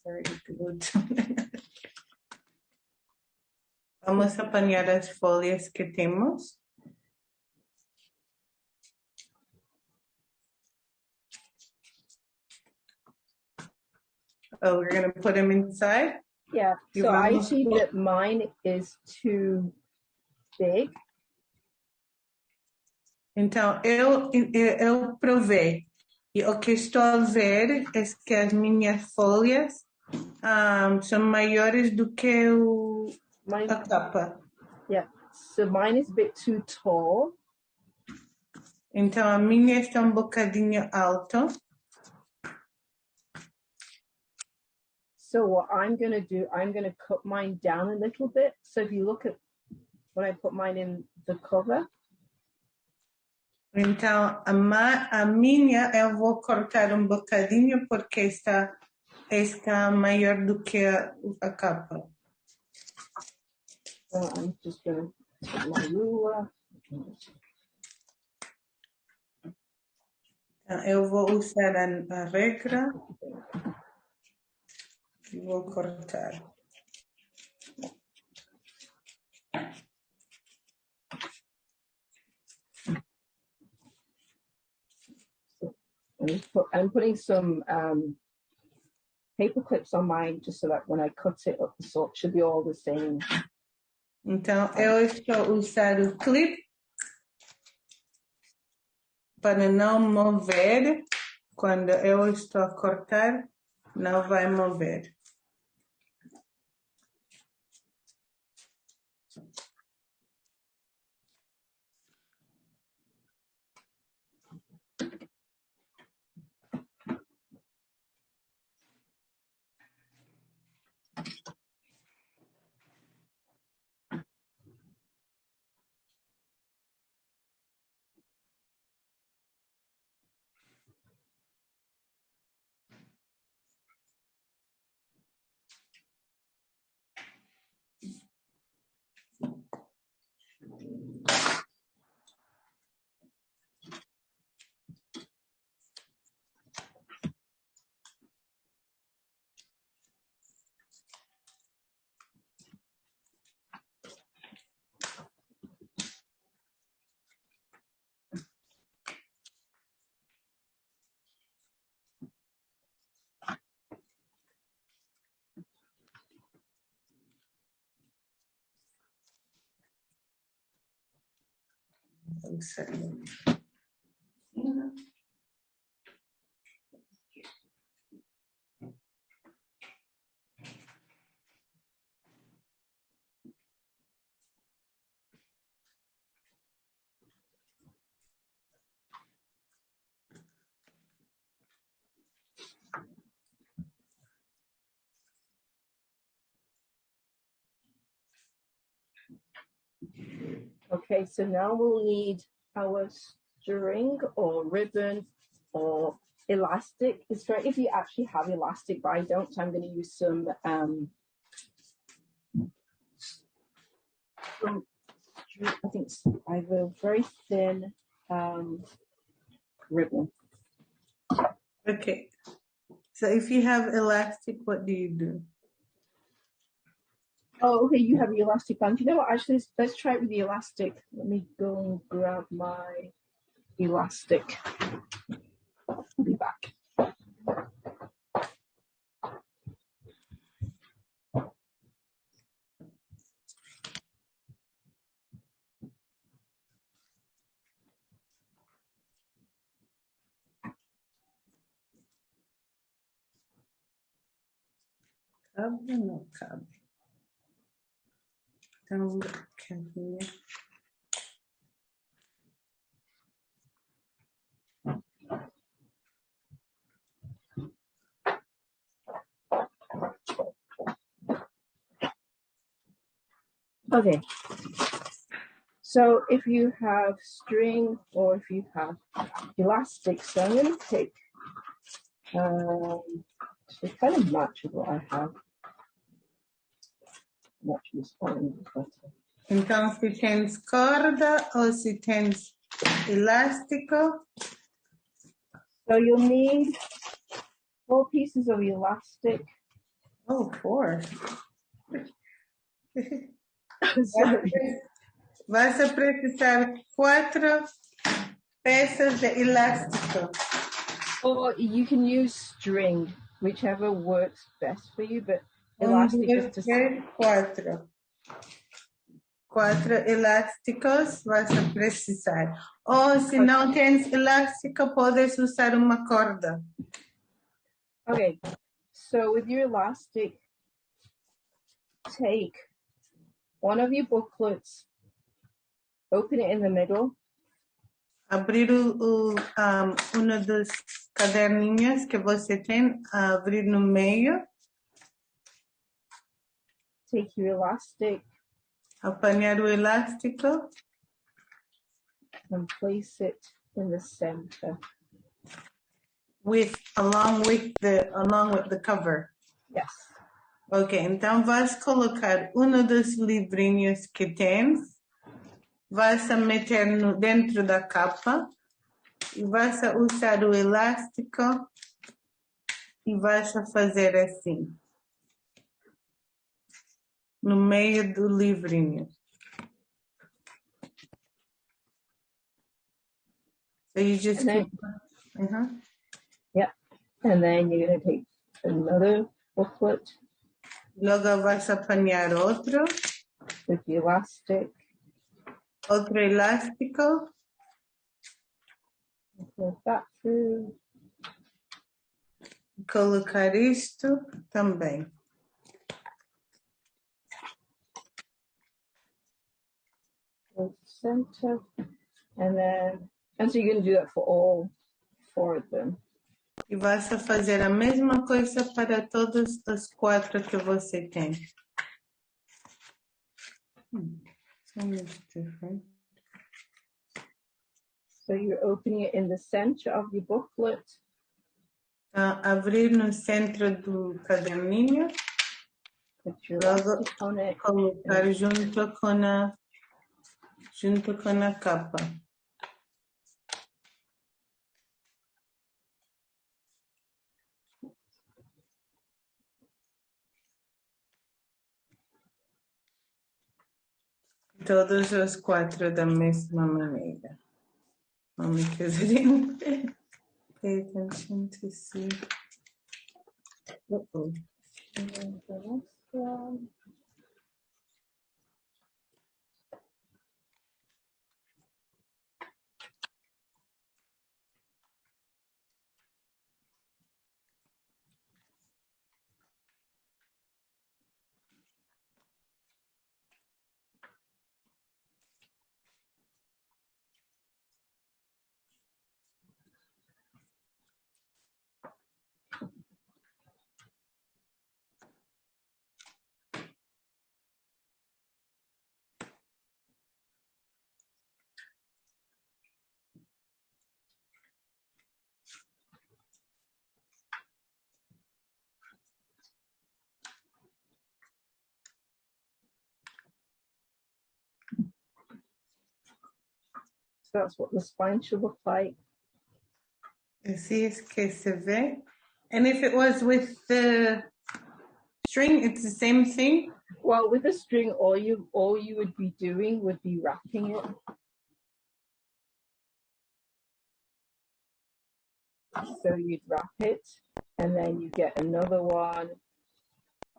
Very good. Vamos apanhar as folhas que temos. Oh, we're going to put them inside? Yeah, so I see that mine is too big. Então, eu provei. E o que estou a ver é que as minhas folhas são maiores do que a capa. Yeah, so mine is a bit too tall. Então, a minha está um bocadinho alta. So what I'm going to do, I'm going to cut mine down a little bit. So if you look at when I put mine in the cover. Então, a minha eu vou cortar um bocadinho porque está maior do que a capa. So I'm just going to take my ruler. Então, eu vou usar a regra e vou cortar. I'm putting some paper clips on mine just so that when I cut it up, the sort should be all the same. Então, eu estou a usar o clipe para não mover. Quando eu estou a cortar, não vai mover. Okay, so now we'll need our string or ribbon or elastic. It's great if you actually have elastic, but I don't. So I'm going to use some I think I have a very thin ribbon. Okay. So if you have elastic, what do you do? Oh, okay, you have the elastic band. You know what, actually, let's try it with the elastic. Let me go and grab my elastic. I'll be back. Cabe ou não cabe? Então, caminha. Okay. So if you have string or if you have elastic, so I'm going to pick it kind of matches what I have. Match this one better. Então, se tens corda ou se tens elástico. So you'll need 4 pieces of elastic. Oh, 4. Sorry. Vas a precisar 4 peças de elástico. Or you can use string, whichever works best for you, but 1, elastic 2, is to 3, 4. 4 elásticos vas a precisar. Ou se não tens elástico, podes usar uma corda. Okay, so with your elastic, take one of your booklets, open it in the middle. Abrir um dos caderninhos que você tem, abrir no meio. Take your elastic. Apanhar o elástico. And place it in the center. Along with the cover. Yes. Ok, então vais colocar dos livrinhos que tens, vais a meter dentro da capa e vais a usar o elástico e vais a fazer assim, no meio do livrinho. So you just keep... Yeah, and then you're going to take another booklet. Logo vais apanhar outro. With the elastic. Outro elástico. Put that through. Colocar isto também. Center. And so you're going to do that for all 4 of them. E vais a fazer a mesma coisa para todas as 4 que você tem. So much different. So you're opening it in the center of your booklet. Abrir no centro do caderninho. Logo colocar junto com a capa. Todos os 4 da mesma maneira. Pay attention to see. Uh-oh. And then the next one. So that's what the spine should look like. Así es que se ve. And if it was with the string, it's the same thing? Well, with the string, all you would be doing would be wrapping it. So you'd wrap it, and then you get another one,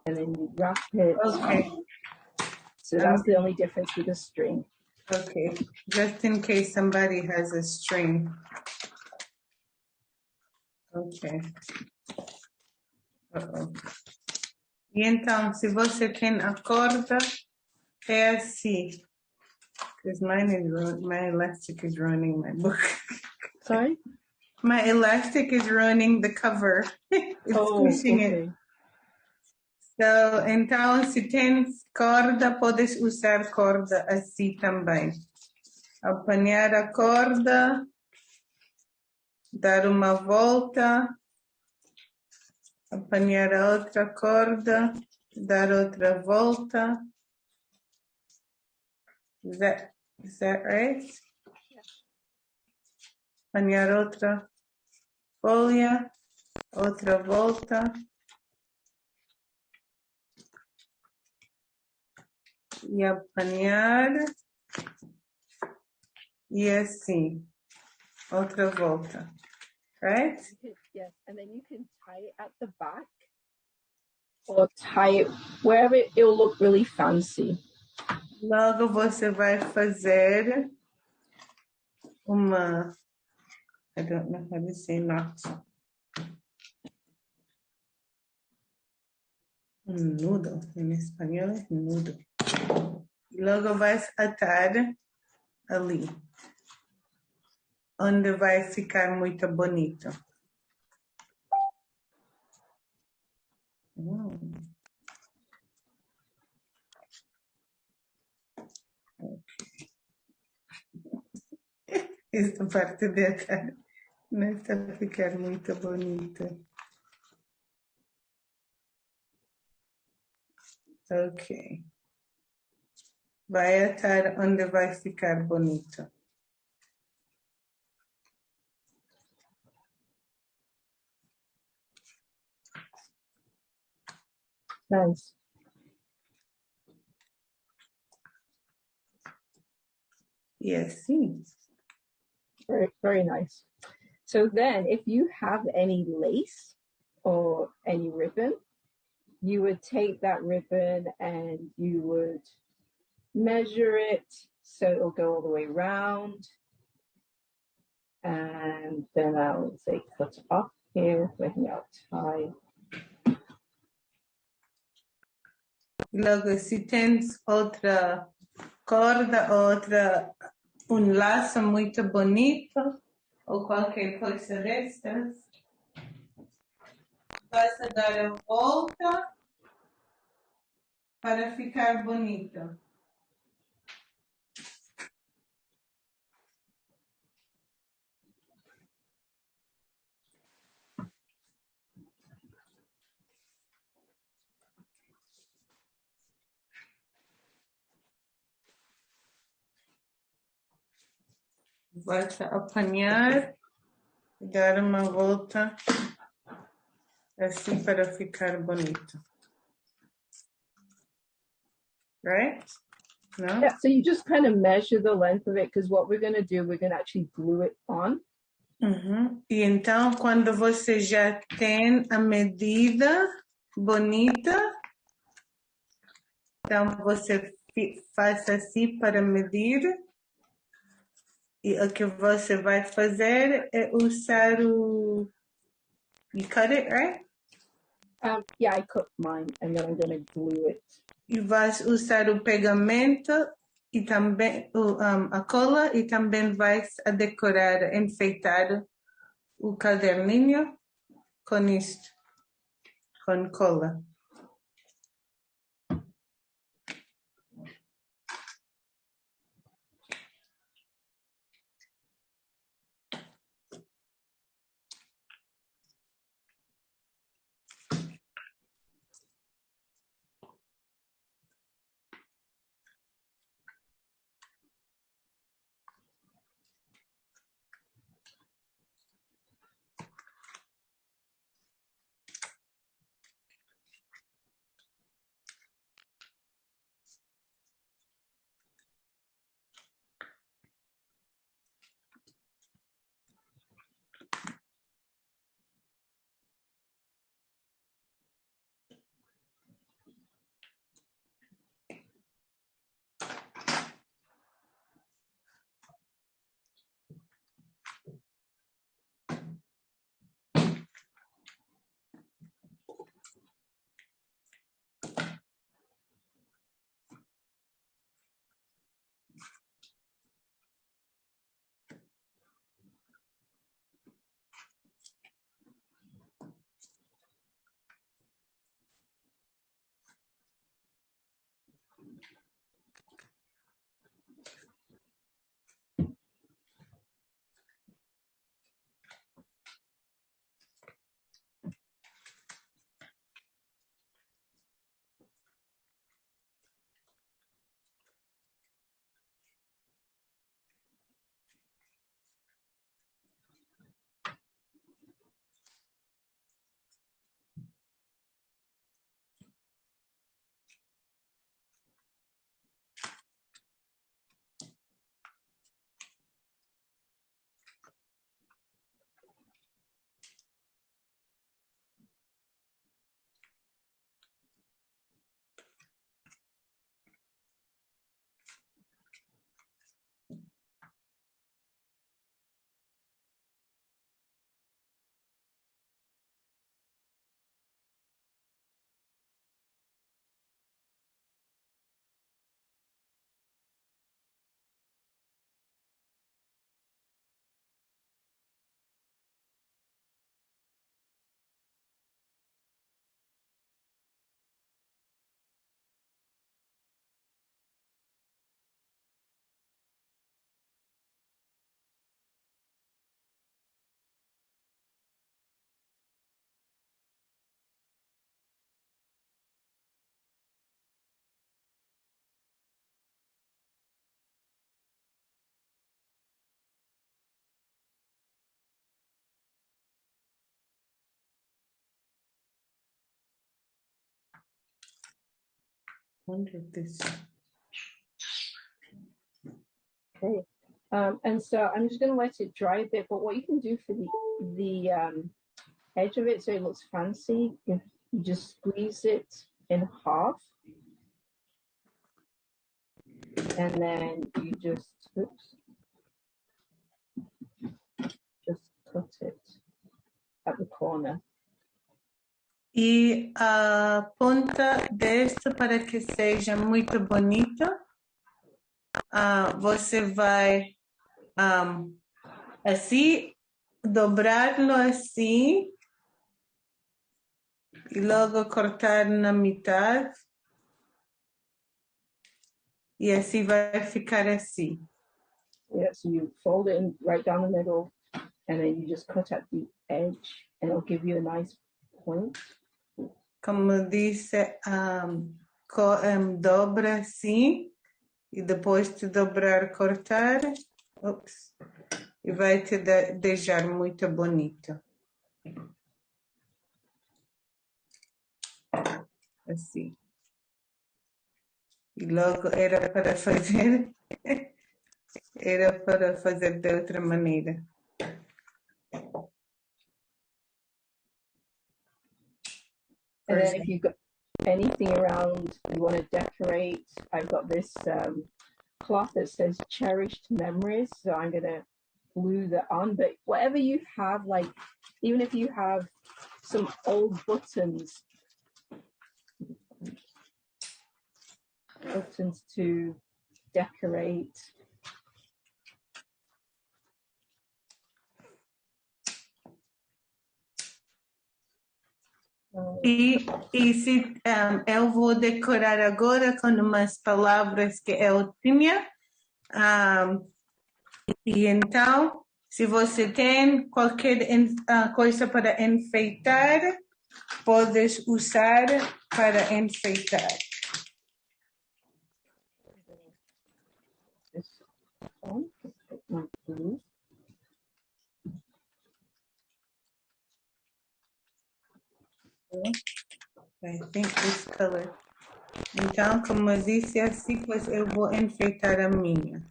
and then you wrap it. Okay. So that's the only difference with the string. Okay, just in case somebody has a string. Okay. Uh-oh. E então, se você tem a corda, é assim. Because my elastic is ruining my book. Sorry? My elastic is ruining the cover. It's pushing it. So, então, se tens corda, podes usar corda assim também. Apanhar a corda, dar uma volta, apanhar a outra corda, dar outra volta. Is that right? Apanhar outra folha, outra volta. E apanhar. E assim, outra volta. Right? Yes, and then you can tie it at the back or tie it wherever it will look really fancy. Logo você vai fazer uma, I don't know how to say knot. Nudo, em espanhol é nudo. E logo vais atar ali, onde vai ficar muito bonito. Esta parte de atar não está a ficar muito bonita. Ok. Vai atar onde vai ficar bonito. Nice. E assim. Very, very nice. So then if you have any lace or any ribbon, you would take that ribbon and you would measure it so it'll go all the way around. And then I'll say cut off here, making out tie. Logo, se tens outra corda, um laço muito bonito, ou qualquer coisa destas, vas a dar a volta para ficar bonito. Vais a apanhar, dar uma volta assim para ficar bonito. Right? No? Yeah, so you just kind of measure the length of it because what we're going to do, we're going to actually glue it on. Uhum. E então, quando você já tem a medida bonita, então você faz assim para medir. E o que você vai fazer é usar o... You cut it, right? Yeah, I cut mine and then I'm going to glue it. E vais usar o pegamento e também a cola e também vais a decorar, enfeitar o caderninho com isto, com cola. wonder if this. Okay. And so I'm just going to let it dry a bit, but what you can do for the edge of it so it looks fancy, you just squeeze it in half. And then you just cut it at the corner. E a ponta desta, para que seja muito bonito, você vai assim, dobrá-lo assim, e logo cortar na metade, e assim vai ficar assim. Yeah, so you fold it in right down the middle, and then you just cut at the edge, and it'll give you a nice point. Como disse, dobra assim, e depois de dobrar, cortar, e vai te deixar muito bonito. Assim. E logo era para fazer de outra maneira. And then if you've got anything around you want to decorate, I've got this cloth that says cherished memories, so I'm going to glue that on. But whatever you have, like even if you have some old buttons to decorate. E se eu vou decorar agora com umas palavras que eu tinha. E então, se você tem qualquer coisa para enfeitar, podes usar para enfeitar. This one, my glue. I think this color. Então, como eu disse, assim, pois eu vou enfeitar a minha.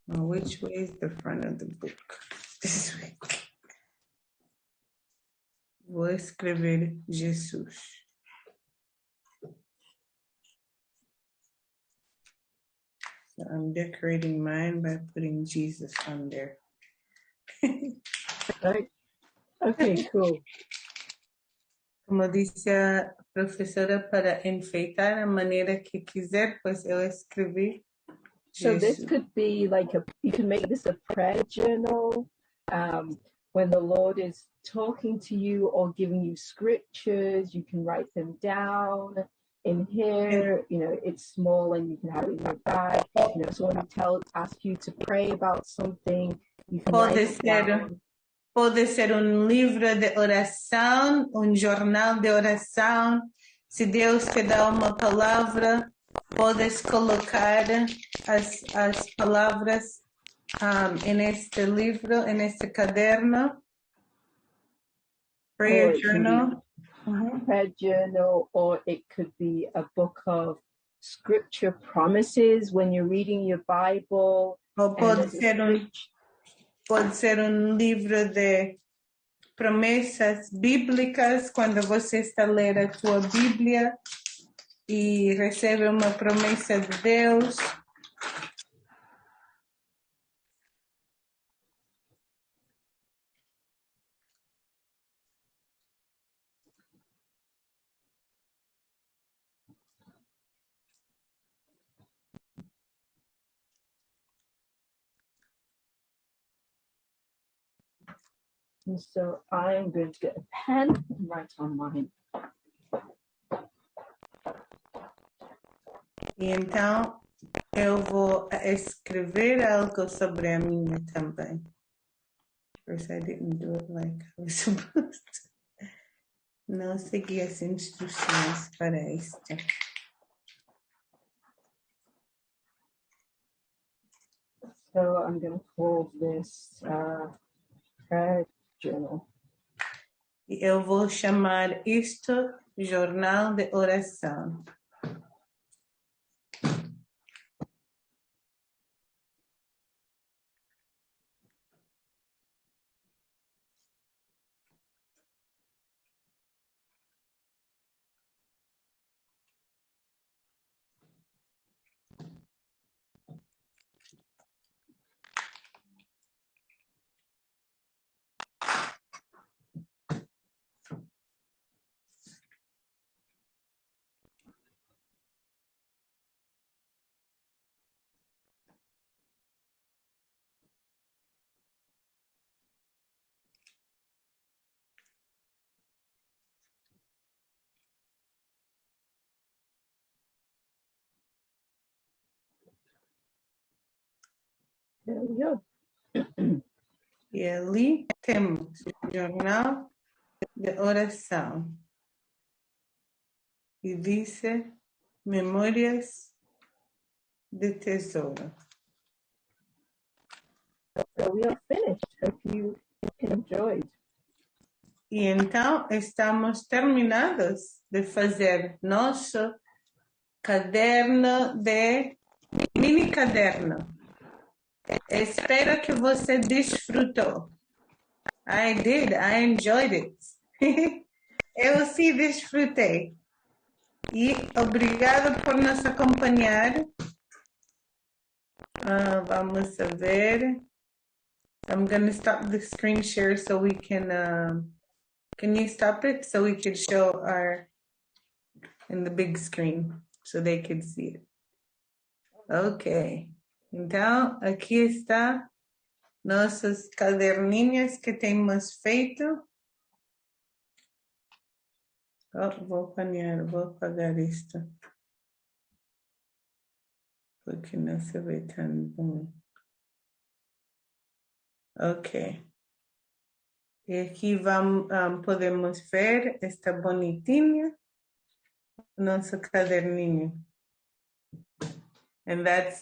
Which way is the front of the book? This way. Vou escrever Jesus. So I'm decorating mine by putting Jesus on there. Right. Okay, cool. Como disse a professora, para enfeitar a maneira que quiser, pois eu escrevi So Jesus. this could be like you can make this a prayer journal when the Lord is talking to you or giving you scriptures, you can write them down in here. You know, it's small and you can have it in your bag. You know, someone asks you to pray about something, you can write it down. Pode ser livro de oração, jornal de oração. Se Deus te dá uma palavra, podes colocar as palavras neste livro, neste caderno. Prayer journal. Prayer journal, or it could be a book of scripture promises when you're reading your Bible. Ou pode ser livro de promessas bíblicas, quando você está a ler a sua Bíblia e recebe uma promessa de Deus. And so I'm going to get a pen and write on mine. E então eu vou escrever algo sobre a minha também. First, I didn't do it like I was supposed to. Não segui as instruções para isto. So I'm going to call this prayer journal. E eu vou chamar isto Jornal de Oração. There we go. E ali temos jornal de oração. E dice Memórias de Tesouro. So we are finished. Hope you enjoyed. E então estamos terminados de fazer nosso caderno mini caderno. Espero que você desfrutou. I did. I enjoyed it. Eu sim desfrutei. E obrigada por nos acompanhar. Vamos a ver. I'm going to stop the screen share so we can you stop it so we can show in the big screen so they can see it. Ok. Então, aqui está nossos caderninhos que temos feito. Vou apagar isto. Porque não se vê tão bom. Ok. E aqui podemos ver esta bonitinha, nosso caderninho. And that's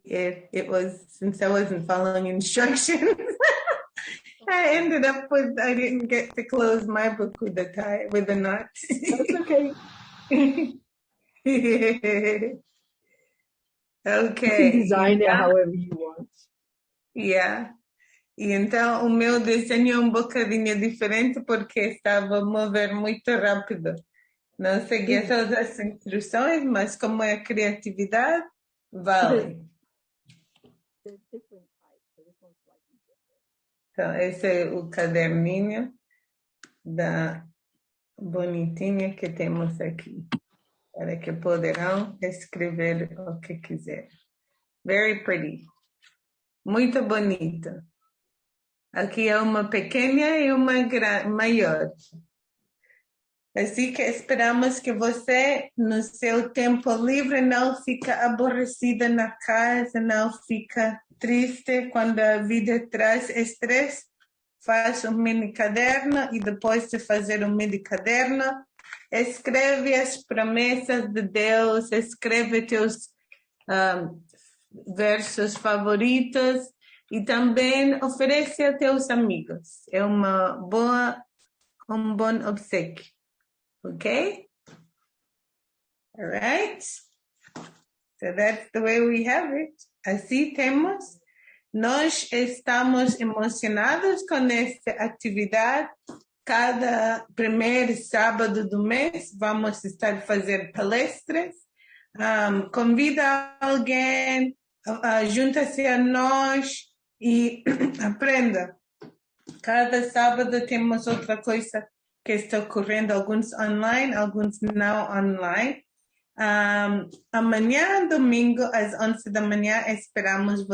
it was, since I wasn't following instructions, I ended up I didn't get to close my book with the tie, with the knot. That's okay. Okay. You can design it however you want. Yeah. E então o meu desenho é um bocadinho diferente porque estava a mover muito rápido. Não seguia todas as instruções, mas como é criatividade, vale. Então, esse é o caderninho da bonitinha que temos aqui, para que poderão escrever o que quiser. Very pretty. Muito bonito. Aqui é uma pequena e uma maior. Assim que esperamos que você, no seu tempo livre, não fique aborrecida na casa, não fica triste quando a vida traz estresse. Faz um mini caderno e depois de fazer um mini caderno, escreve as promessas de Deus, escreve teus versos favoritos e também oferece a teus amigos. É um bom obsequio. Okay? All right? So that's the way we have it. Assim temos. Nós estamos emocionados com esta atividade. Cada primeiro sábado do mês vamos estar fazendo palestras. Convida alguém, junta-se a nós e aprenda. Cada sábado temos outra coisa que está ocorrendo, alguns online, alguns não online. Amanhã, domingo, às 11 da manhã, esperamos